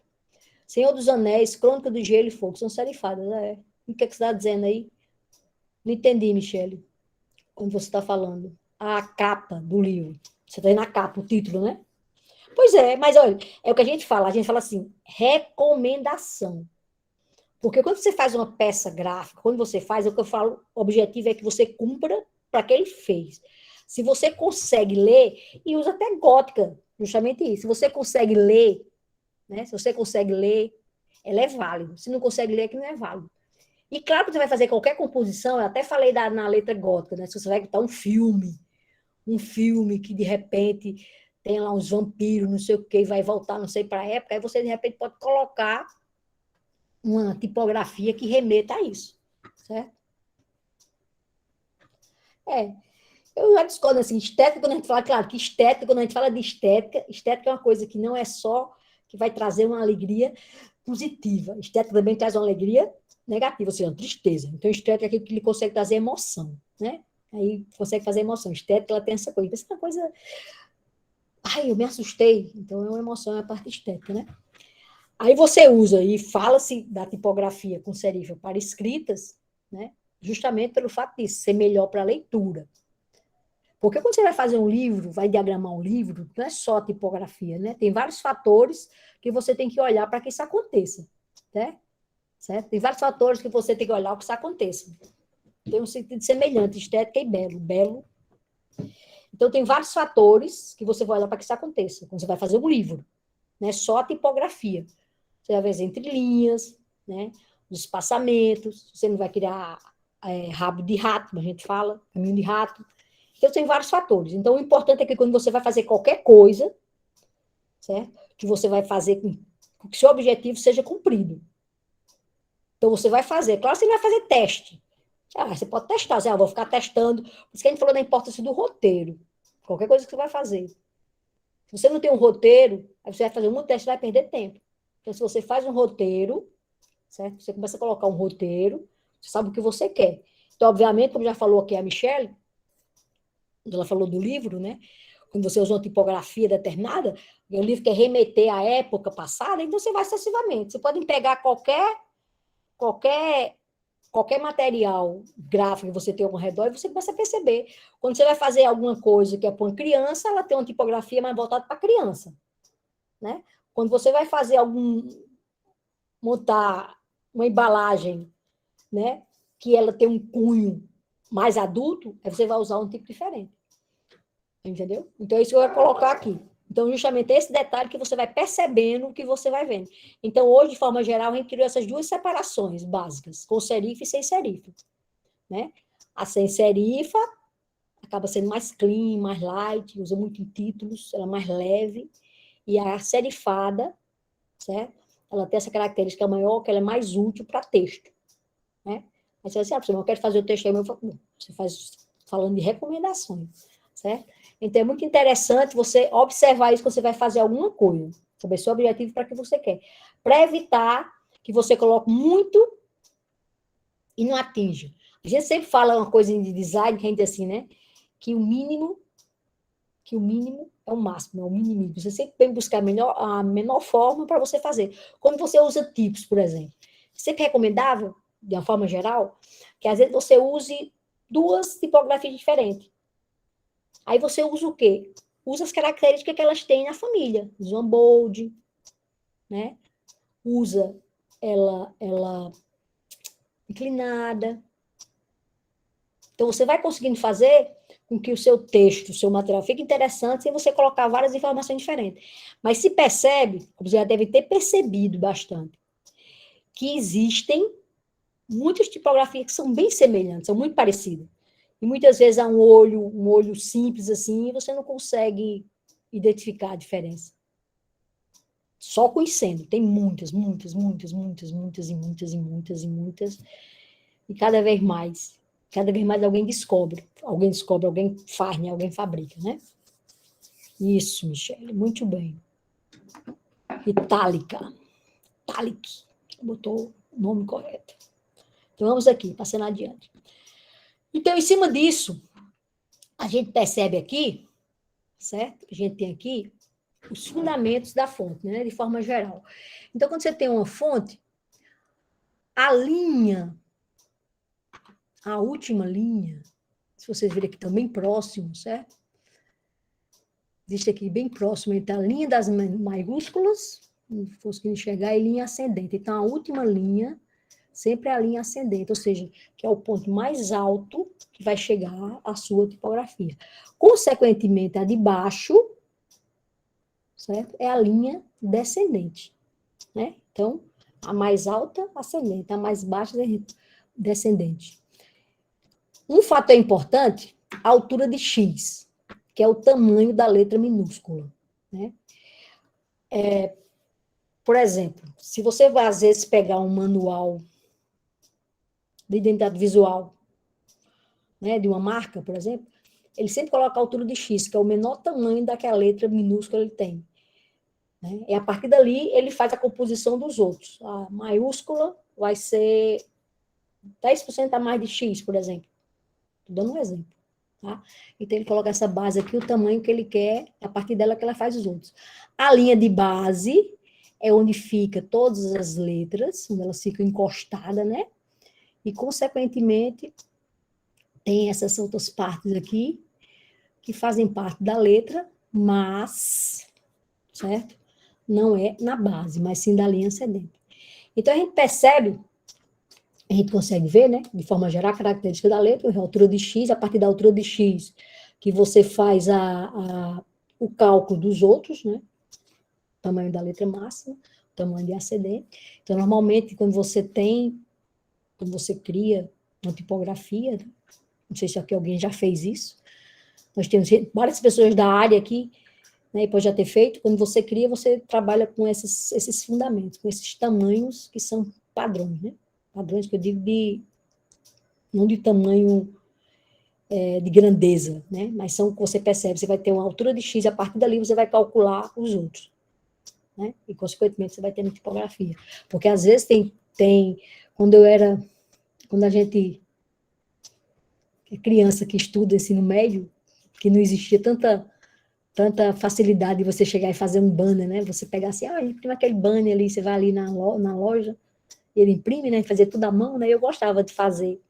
Speaker 2: Senhor dos Anéis, Crônica do Gelo e Fogo, são serifadas, né? O que você está dizendo aí? Não entendi, Michele, quando você está falando. A capa do livro. Você está aí na capa, o título, né? Pois é, mas olha, é o que a gente fala assim, recomendação. Porque quando você faz uma peça gráfica, quando você faz, o que eu falo, o objetivo é que você cumpra para que ele fez. Se você consegue ler, e usa até gótica, justamente isso. Se você consegue ler, né? Se você consegue ler, ela é válida. Se não consegue ler, é que não é válido. E claro que você vai fazer qualquer composição, eu até falei na letra gótica, né? Se você vai botar um filme, um filme que, de repente, tem lá uns vampiros, não sei o quê, vai voltar, não sei, para a época, aí você, de repente, pode colocar uma tipografia que remeta a isso, certo? Eu já discordo assim, estética, quando a gente fala, claro, que estética, quando a gente fala de estética, estética é uma coisa que não é só que vai trazer uma alegria positiva. Estética também traz uma alegria negativa, ou seja, uma tristeza. Então, estética é aquilo que ele consegue trazer emoção, né? Aí consegue fazer emoção. Estética, ela tem essa coisa. Pensa uma coisa... Ai, eu me assustei. Então, é uma emoção, é a parte estética, né? Aí você usa e fala-se da tipografia com serifo para escritas, né? Justamente pelo fato de ser melhor para a leitura. Porque quando você vai fazer um livro, vai diagramar um livro, não é só a tipografia, né? Tem vários fatores que você tem que olhar para que isso aconteça, né? Certo? Tem vários fatores que você tem que olhar para que isso aconteça. Tem um sentido semelhante, estética e belo. Belo. Então, tem vários fatores que você vai olhar para que isso aconteça, quando você vai fazer um livro. Não é só a tipografia. Você vai ver as entrelinhas, né? Os espaçamentos, você não vai criar rabo de rato, como a gente fala, caminho de rato. Então, tem vários fatores. Então, o importante é que quando você vai fazer qualquer coisa, certo? Que você vai fazer com que seu objetivo seja cumprido. Então, você vai fazer. Claro, você não vai fazer teste. Você pode testar. Você, vou ficar testando. Por isso que a gente falou da importância do roteiro. Qualquer coisa que você vai fazer. Se você não tem um roteiro, aí você vai fazer um teste e vai perder tempo. Então, se você faz um roteiro, certo? Você começa a colocar um roteiro, você sabe o que você quer. Então, obviamente, como já falou aqui a Michelle, ela falou do livro, né? Quando você usa uma tipografia determinada, o livro quer remeter à época passada, então você vai sucessivamente. Você pode pegar qualquer material gráfico que você tem ao redor e você começa a perceber. Quando você vai fazer alguma coisa que é para uma criança, ela tem uma tipografia mais voltada para a criança, né? Quando você vai fazer montar uma embalagem, né, que ela tem um cunho mais adulto, aí você vai usar um tipo diferente. Entendeu? Então, é isso que eu vou colocar aqui. Então, justamente esse detalhe que você vai percebendo o que você vai vendo. Então, hoje, de forma geral, a gente criou essas duas separações básicas, com serifa e sem serifa, né? A sem serifa acaba sendo mais clean, mais light, usa muito em títulos, ela é mais leve. E a serifada, certo? Ela tem essa característica maior, que ela é mais útil para texto, né? Aí você vai dizer, eu quero fazer o texto aí, você faz falando de recomendações, certo? Então, é muito interessante você observar isso quando você vai fazer alguma coisa, saber seu objetivo para que você quer, para evitar que você coloque muito e não atinja. A gente sempre fala uma coisa de design, que a gente diz assim, né? Que o mínimo é o máximo, é o mínimo. Você sempre tem que buscar a menor forma para você fazer. Quando você usa tipos, por exemplo, sempre recomendável, de uma forma geral, que às vezes você use duas tipografias diferentes. Aí você usa o quê? Usa as características que elas têm na família. Usa uma bold, né? Usa ela inclinada. Então, você vai conseguindo fazer com que o seu texto, o seu material fique interessante sem você colocar várias informações diferentes. Mas se percebe, como você já deve ter percebido bastante, que existem muitas tipografias que são bem semelhantes, são muito parecidas. E muitas vezes há um olho simples assim, e você não consegue identificar a diferença. Só conhecendo. Tem muitas. E cada vez mais alguém descobre, alguém faz, né? Alguém fabrica, né? Isso, Michele, muito bem. Itálica. Botou o nome correto. Então, vamos aqui, passando adiante. Então, em cima disso, a gente percebe aqui, certo? A gente tem aqui os fundamentos da fonte, né? De forma geral. Então, quando você tem uma fonte, a última linha, se vocês verem aqui, estão bem próximos, certo? Existe aqui bem próximo entre a linha das maiúsculas, se fosse enxergar, e linha ascendente. Então, a última linha sempre é a linha ascendente, ou seja, que é o ponto mais alto que vai chegar à sua tipografia. Consequentemente, a de baixo, certo? É a linha descendente, né? Então, a mais alta, ascendente, a mais baixa, descendente. Um fator importante, a altura de X. que é o tamanho da letra minúscula, né? Por exemplo, se você vai, às vezes, pegar um manual de identidade visual, né, de uma marca, por exemplo, ele sempre coloca a altura de X, que é o menor tamanho daquela letra minúscula que ele tem. Né? E a partir dali, ele faz a composição dos outros. A maiúscula vai ser 10% a mais de X, por exemplo. Estou dando um exemplo. Tá? Então, ele coloca essa base aqui, o tamanho que ele quer, a partir dela que ela faz os outros. A linha de base é onde fica todas as letras, onde elas ficam encostadas, né? E, consequentemente, tem essas outras partes aqui, que fazem parte da letra, mas, certo? Não é na base, mas sim da linha ascendente. Então, a gente percebe, a gente consegue ver, né, de forma geral, a característica da letra, a altura de X, a partir da altura de X, que você faz o cálculo dos outros, né, tamanho da letra máxima, tamanho de ascendente. Então, normalmente, quando você cria uma tipografia, não sei se aqui alguém já fez isso, nós temos várias pessoas da área aqui, né, e pode já ter feito, quando você cria, você trabalha com esses fundamentos, com esses tamanhos que são padrões, né? Padrões que eu digo não de tamanho de grandeza, né? Mas são que você percebe, você vai ter uma altura de X, a partir dali você vai calcular os outros, né? E, consequentemente, você vai ter uma tipografia. Porque, às vezes, quando a gente é criança que estuda ensino médio, que não existia tanta facilidade de você chegar e fazer um banner, né? Você pegar assim, imprime aquele banner ali, você vai ali na loja, ele imprime, né? Fazer tudo à mão, né? Eu gostava de fazer.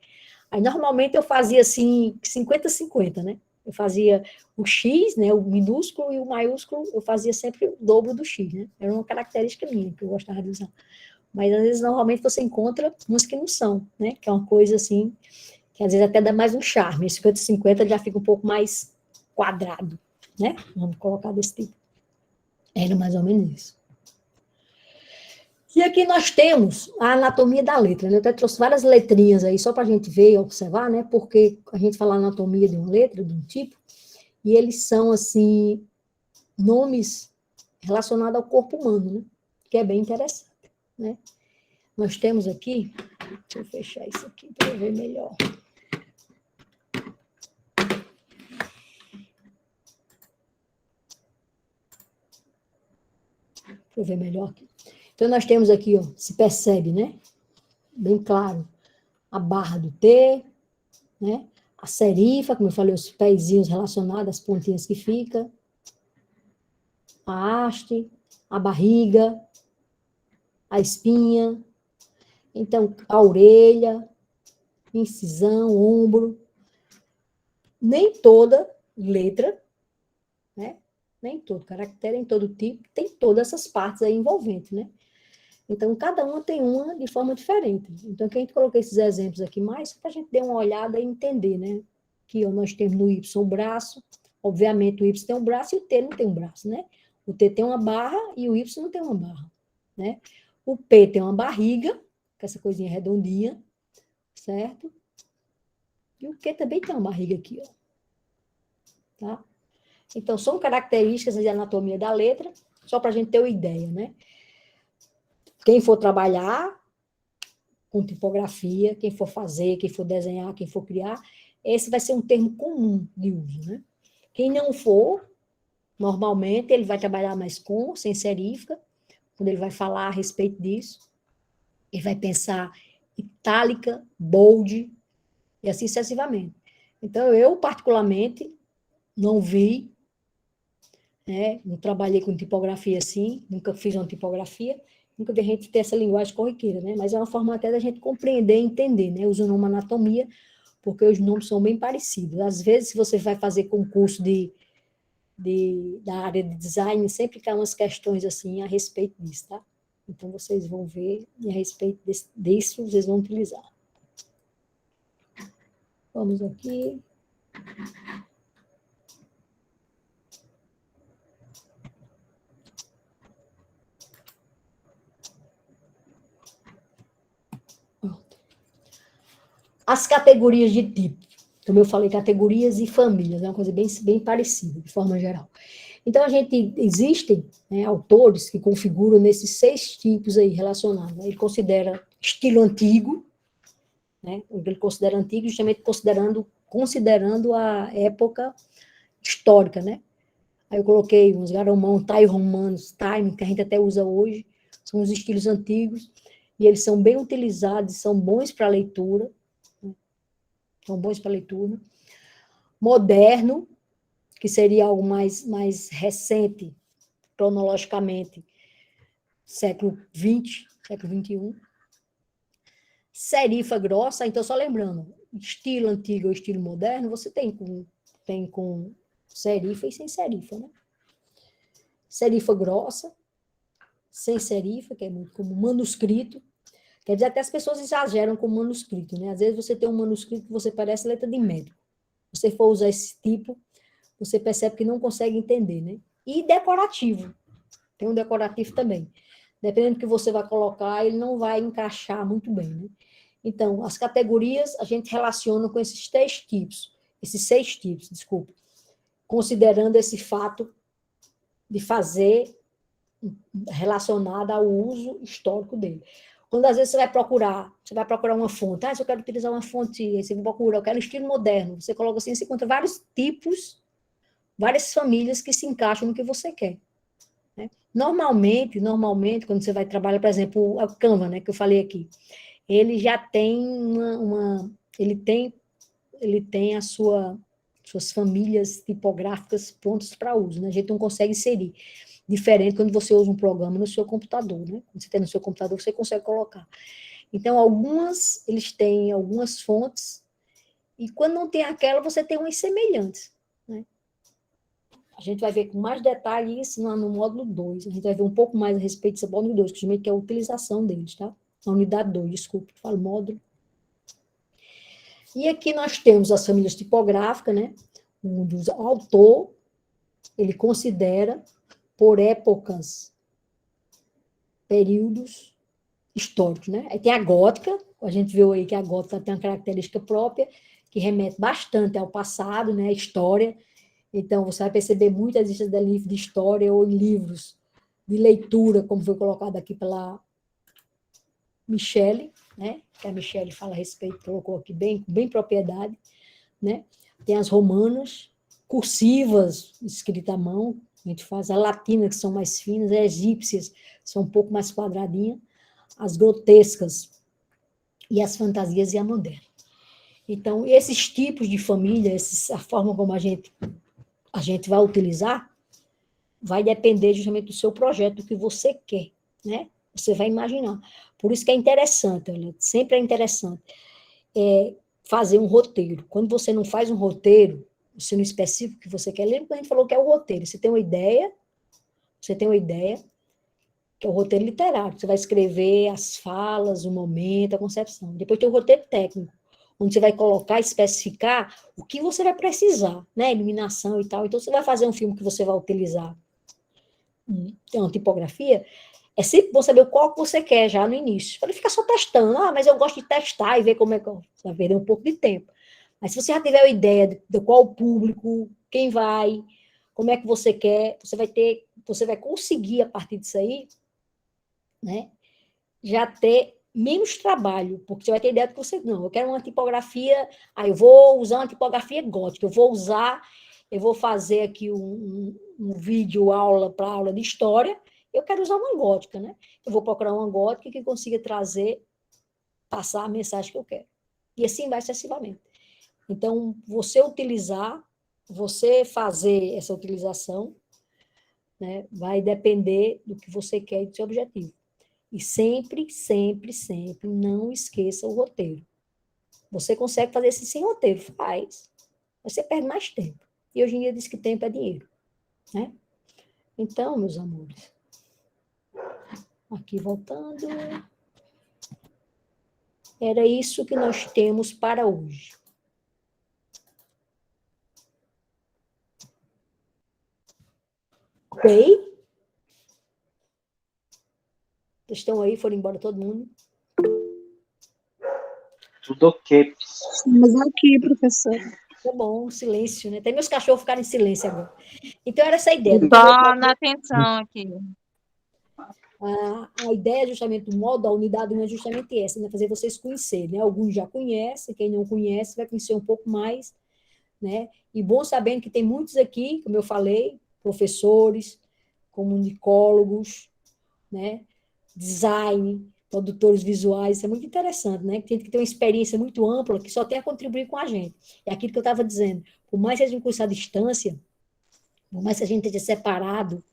Speaker 2: Aí, normalmente, eu fazia assim, 50-50, né? Eu fazia o X, né? O minúsculo e o maiúsculo, eu fazia sempre o dobro do X, né? Era uma característica minha que eu gostava de usar. Mas, às vezes, normalmente, você encontra umas que não são, né? Que é uma coisa assim, que às vezes até dá mais um charme. 50-50 já fica um pouco mais quadrado, né? Vamos colocar desse tipo. Era mais ou menos isso. E aqui nós temos a anatomia da letra, né? Eu até trouxe várias letrinhas aí, só para a gente ver e observar, né? Porque a gente fala anatomia de uma letra, de um tipo, e eles são, assim, nomes relacionados ao corpo humano, né? Que é bem interessante, né? Nós temos aqui, deixa eu fechar isso aqui para eu ver melhor. Deixa eu ver melhor aqui. Então, nós temos aqui, ó, se percebe, né? Bem claro, a barra do T, né? A serifa, como eu falei, os pezinhos relacionados, as pontinhas que ficam, a haste, a barriga, a espinha, então, a orelha, incisão, ombro. Nem toda letra, né? Nem todo caractere, em todo tipo, tem todas essas partes aí envolventes, né? Então, cada uma tem uma de forma diferente. Então, aqui a gente colocou esses exemplos aqui mais para a gente dar uma olhada e entender, né? Que nós temos no Y o braço, obviamente o Y tem um braço e o T não tem um braço, né? O T tem uma barra e o Y não tem uma barra, né? O P tem uma barriga, com essa coisinha redondinha, certo? E o Q também tem uma barriga aqui, ó. Tá? Então, são características de anatomia da letra, só para a gente ter uma ideia, né? Quem for trabalhar com tipografia, quem for fazer, quem for desenhar, quem for criar, esse vai ser um termo comum de uso, né? Quem não for, normalmente, ele vai trabalhar mais com, sem serífica, quando ele vai falar a respeito disso, ele vai pensar itálica, bold, e assim sucessivamente. Então, eu, particularmente, não vi, né? Não trabalhei com tipografia assim, nunca fiz uma tipografia, nunca vi a gente ter essa linguagem corriqueira, né? Mas é uma forma até da gente compreender e entender, né? Usa o nome anatomia, porque os nomes são bem parecidos. Às vezes, se você vai fazer concurso da área de design, sempre cai umas questões assim a respeito disso, tá? Então, vocês vão ver, e a respeito disso, vocês vão utilizar. Vamos aqui. As categorias de tipo. Como eu falei, categorias e famílias, é uma coisa bem parecida, de forma geral. Então, existem, né, autores que configuram nesses 6 tipos aí relacionados. Ele considera estilo antigo, né? Ele considera antigo justamente considerando a época histórica, né? Aí eu coloquei uns garamão, tai romanos, time, que a gente até usa hoje, são os estilos antigos, e eles são bem utilizados, são bons para leitura, né? São bons para leitura. Moderno, que seria algo mais recente, cronologicamente, século XX, século XXI. Serifa grossa, então, só lembrando, estilo antigo ou estilo moderno, você tem com serifa e sem serifa, né? Serifa grossa, sem serifa, que é muito como manuscrito. Quer dizer, até as pessoas exageram com manuscrito, né? Às vezes você tem um manuscrito que você parece letra de médico. Se você for usar esse tipo, você percebe que não consegue entender, né? E decorativo. Tem um decorativo também. Dependendo do que você vai colocar, ele não vai encaixar muito bem, né? Então, as categorias a gente relaciona com esses 6 tipos, desculpa, considerando esse fato de fazer relacionado ao uso histórico dele. Quando às vezes você vai procurar uma fonte, se eu quero utilizar uma fonte, você procura, eu quero estilo moderno, você coloca assim, você encontra vários tipos, várias famílias que se encaixam no que você quer. Né? Normalmente, quando você vai trabalhar, por exemplo, o Canva, né, que eu falei aqui, ele já tem ele tem suas famílias tipográficas prontas para uso, né? A gente não consegue inserir. Diferente quando você usa um programa no seu computador, né? Quando você tem no seu computador, você consegue colocar. Então, eles têm algumas fontes, e quando não tem aquela, você tem umas semelhantes, né? A gente vai ver com mais detalhe isso no módulo 2. A gente vai ver um pouco mais a respeito desse módulo 2, que é a utilização deles, tá? Na unidade 2, desculpa, falo módulo. E aqui nós temos as famílias tipográficas, né? O autor, ele considera por épocas, períodos históricos, né? Aí tem a gótica, a gente viu aí que a gótica tem uma característica própria, que remete bastante ao passado, né? A história. Então, você vai perceber muitas listas de livros de história ou em livros de leitura, como foi colocado aqui pela Michele, né? Que a Michele fala a respeito, colocou aqui bem propriedade, né? Tem as romanas, cursivas, escrita à mão, a gente faz a latina, que são mais finas, as egípcias, são um pouco mais quadradinhas, as grotescas, e as fantasias e a moderna. Então, esses tipos de família, a forma como a gente vai utilizar, vai depender justamente do seu projeto, do que você quer, né? Você vai imaginar. Por isso que é interessante, olha, sempre é interessante fazer um roteiro. Quando você não faz um roteiro, você não especifica o que você quer, lembra que a gente falou que é o roteiro. Você tem uma ideia, que é o roteiro literário. Você vai escrever as falas, o momento, a concepção. Depois tem o roteiro técnico, onde você vai colocar, especificar o que você vai precisar, né? Iluminação e tal. Então, você vai fazer um filme que você vai utilizar uma tipografia, é sempre bom saber qual que você quer já no início. Para não ficar só testando. Mas eu gosto de testar e ver como é que... Você vai perder um pouco de tempo. Mas se você já tiver a ideia de qual o público, quem vai, como é que você quer, você vai conseguir, a partir disso aí, né, já ter menos trabalho, porque você vai ter ideia do que você... Não, eu quero uma tipografia, eu vou usar uma tipografia gótica, eu vou fazer aqui um vídeo aula para aula de história, eu quero usar uma gótica, né? Eu vou procurar uma gótica que consiga passar a mensagem que eu quero. E assim vai sucessivamente. Então, você fazer essa utilização, né, vai depender do que você quer e do seu objetivo. E sempre, sempre, sempre não esqueça o roteiro. Você consegue fazer isso sem roteiro? Faz. Você perde mais tempo. E hoje em dia diz que tempo é dinheiro, né? Então, meus amores, aqui voltando, era isso que nós temos para hoje. Ok? Vocês estão aí? Foram embora todo mundo?
Speaker 4: Tudo ok.
Speaker 5: Estamos aqui, professora.
Speaker 2: Tá bom, silêncio, né? Até meus cachorros ficaram em silêncio agora. Então, era essa a ideia.
Speaker 6: Só na atenção aqui.
Speaker 2: A ideia justamente do modo da unidade não é justamente essa, né? Fazer vocês conhecerem, né? Alguns já conhecem, quem não conhece vai conhecer um pouco mais, né? E bom sabendo que tem muitos aqui, como eu falei, professores, comunicólogos, né? Design, produtores visuais, isso é muito interessante, né? Tem que ter uma experiência muito ampla que só tem a contribuir com a gente. É aquilo que eu estava dizendo. Por mais que seja um curso à distância, por mais que a gente esteja separado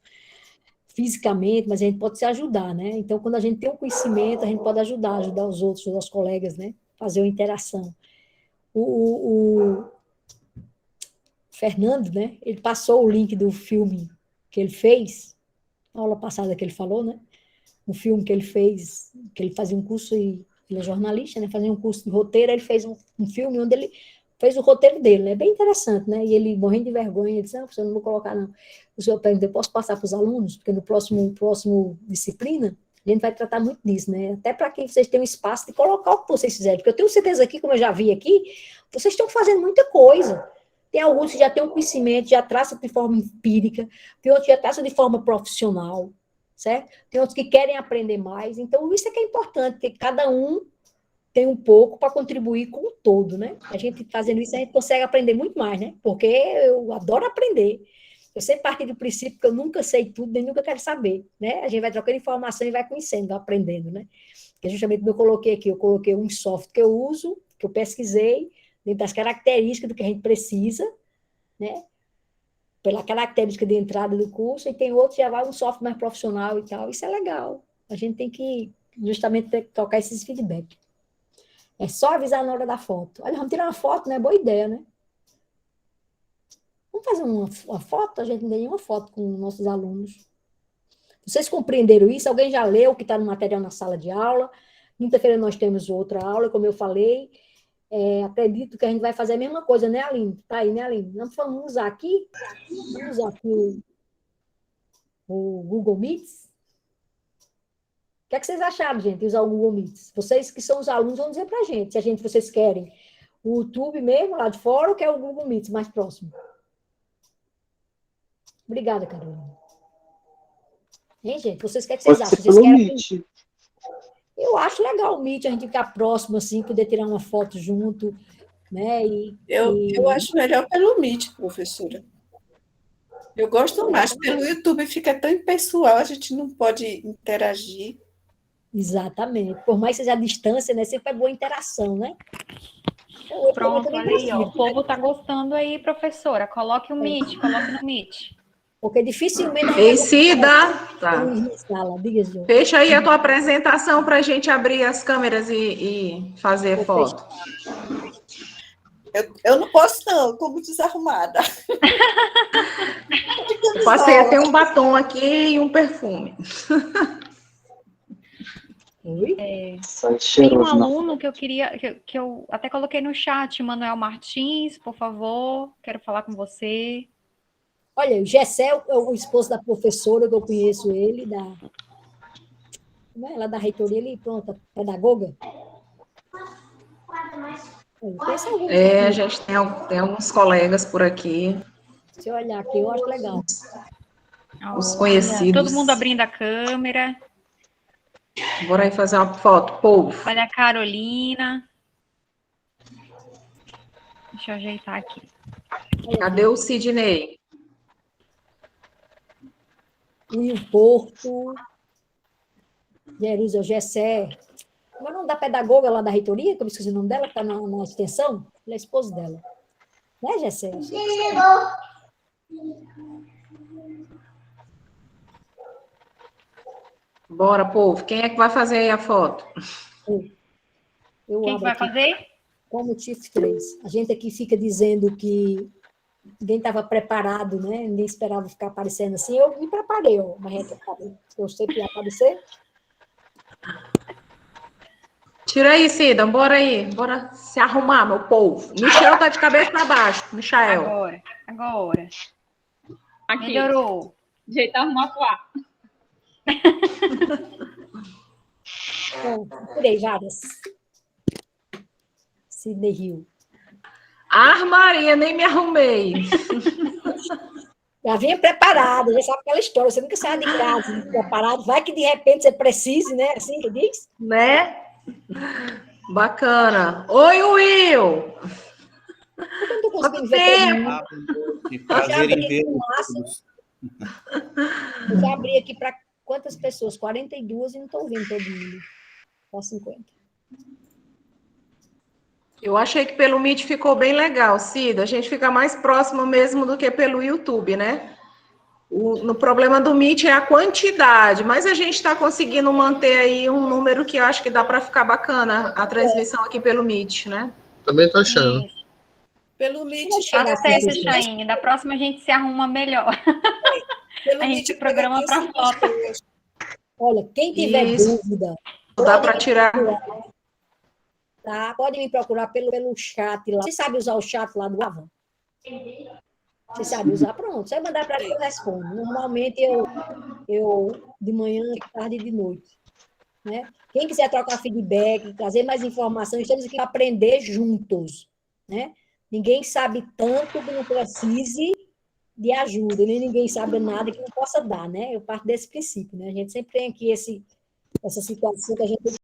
Speaker 2: fisicamente, mas a gente pode se ajudar, né? Então, quando a gente tem um conhecimento, a gente pode ajudar os outros, os nossos colegas, né? Fazer uma interação. O Fernando, né? Ele passou o link do filme que ele fez, na aula passada que ele falou, né? Um filme que ele fez, que ele fazia um curso, e ele é jornalista, né? Fazia um curso de roteiro, ele fez um filme onde ele fez o roteiro dele, né? Bem interessante, né? E ele, morrendo de vergonha, ele disse, não, professor, não vou colocar, não. O senhor pergunta, eu posso passar para os alunos? Porque no próximo disciplina, a gente vai tratar muito disso, né? Até para que vocês tenham espaço de colocar o que vocês fizerem. Porque eu tenho certeza aqui, como eu já vi aqui, vocês estão fazendo muita coisa. Tem alguns que já têm um conhecimento, já traçam de forma empírica, tem outros que já traçam de forma profissional, certo? Tem outros que querem aprender mais. Então, isso é que é importante, porque cada um tem um pouco para contribuir com o todo, né? A gente fazendo isso, a gente consegue aprender muito mais, né? Porque eu adoro aprender. Eu sempre parti do princípio que eu nunca sei tudo, nem nunca quero saber, né? A gente vai trocando informação e vai conhecendo, vai aprendendo, né? Que justamente eu coloquei aqui, eu coloquei um software que eu uso, que eu pesquisei, dentro das características do que a gente precisa, né? Pela característica de entrada do curso, e tem outro que já vai um software mais profissional e tal. Isso é legal. A gente tem que justamente trocar esses feedbacks. É só avisar na hora da foto. Olha, vamos tirar uma foto, né? Boa ideia, né? Vamos fazer uma foto? A gente não tem nenhuma foto com nossos alunos. Vocês compreenderam isso? Alguém já leu o que está no material na sala de aula? Quinta-feira nós temos outra aula, como eu falei. Acredito que a gente vai fazer a mesma coisa, né, Aline? Tá aí, né, Aline? Nós vamos usar aqui o Google Meets. O que é que vocês acharam, gente, de usar o Google Meets? Vocês que são os alunos vão dizer para a gente, se vocês querem o YouTube mesmo, lá de fora, ou quer o Google Meets mais próximo? Obrigada, Carolina. Hein, gente? Vocês, o que é que vocês
Speaker 4: Pode
Speaker 2: acham?
Speaker 4: ser
Speaker 2: Vocês
Speaker 4: pelo
Speaker 2: querem...
Speaker 4: Meet.
Speaker 2: Eu acho legal o Meet, a gente ficar próximo, assim, poder tirar uma foto junto, né?
Speaker 7: Eu acho melhor pelo Meet, professora. Eu gosto mais. Pelo YouTube fica tão impessoal, a gente não pode interagir.
Speaker 2: Exatamente. Por mais que seja a distância, né? Sempre é boa interação, né?
Speaker 1: Pronto, olha aí, ó. O povo tá gostando aí, professora. Coloque o Meet, coloque no Meet.
Speaker 2: Porque dificilmente...
Speaker 3: Ei, Cida, tá.
Speaker 2: Diga,
Speaker 3: Fecha aí a tua apresentação para a gente abrir as câmeras e fazer foto.
Speaker 7: Eu não posso, não, como desarrumada.
Speaker 3: Eu passei a ter um batom aqui e um perfume.
Speaker 1: Tem um aluno que eu queria, que eu até coloquei no chat, Manuel Martins, por favor, quero falar com você.
Speaker 2: Olha, o Gessé é o esposo da professora, que eu conheço ele, lá da reitoria, ele, pronto, pedagoga.
Speaker 3: A gente tem alguns colegas por aqui.
Speaker 2: Se eu olhar aqui, eu acho legal.
Speaker 3: Os conhecidos.
Speaker 1: Todo mundo abrindo a câmera.
Speaker 3: Bora aí fazer uma foto, povo.
Speaker 1: Olha a Carolina. Deixa eu ajeitar aqui.
Speaker 3: Cadê o Sidney?
Speaker 2: Will Porto. Jerusa Gessé. Mas não da pedagoga lá da reitoria, que eu me esqueci o nome dela, que está na extensão? Ele é esposo dela. Né, Gessé?
Speaker 3: Bora, povo. Quem é que vai fazer aí a foto?
Speaker 1: Quem vai fazer?
Speaker 2: Como TIF 3. A gente aqui fica dizendo que ninguém estava preparado, né? Ninguém esperava ficar aparecendo assim. Eu me preparei, ó. Mas eu sei que ia aparecer.
Speaker 3: Tira aí, Cida. Bora aí. Bora se arrumar, meu povo. Michel tá de cabeça para baixo. Michael.
Speaker 1: Agora.
Speaker 6: Aqui.
Speaker 1: Melhorou.
Speaker 6: Jeito de arrumar o ar.
Speaker 2: Tirei várias. Sidney Hill.
Speaker 3: Maria, nem me arrumei.
Speaker 2: Já vinha preparado, já sabe aquela história. Você nunca sai de casa preparado. Vai que de repente você precise, né? Assim que diz.
Speaker 3: Né? Bacana. Oi, Will!
Speaker 2: Eu não tô
Speaker 3: Quanto
Speaker 2: conseguindo ver todo
Speaker 3: tempo?
Speaker 2: mundo.
Speaker 4: Que prazer em ver todos.
Speaker 2: Eu já abri aqui para quantas pessoas? 42 e não estou vendo todo mundo. Só 50.
Speaker 3: Eu achei que pelo Meet ficou bem legal, Cida. A gente fica mais próximo mesmo do que pelo YouTube, né? No problema do Meet é a quantidade, mas a gente está conseguindo manter aí um número que eu acho que dá para ficar bacana a transmissão aqui pelo Meet, né?
Speaker 8: Também tô achando.
Speaker 1: Isso.
Speaker 7: Pelo Meet,
Speaker 1: Tá certo, Chaine. Da próxima a gente se arruma melhor.
Speaker 7: pelo
Speaker 1: A
Speaker 7: Meet
Speaker 1: gente programa
Speaker 7: pega
Speaker 1: para foto.
Speaker 7: pessoas.
Speaker 2: Olha, quem tiver
Speaker 3: Isso.
Speaker 2: dúvida,
Speaker 3: Dá para tirar.
Speaker 2: tá? Pode me procurar pelo chat lá. Você sabe usar o chat lá do Avan? Você sabe usar? Pronto. Você vai mandar para mim, eu respondo. Normalmente eu de manhã, de tarde e de noite. Né? Quem quiser trocar feedback, trazer mais informação, estamos aqui para aprender juntos. Né? Ninguém sabe tanto que não precise de ajuda, nem ninguém sabe nada que não possa dar. Né? Eu parto desse princípio. Né? A gente sempre tem aqui essa situação que a gente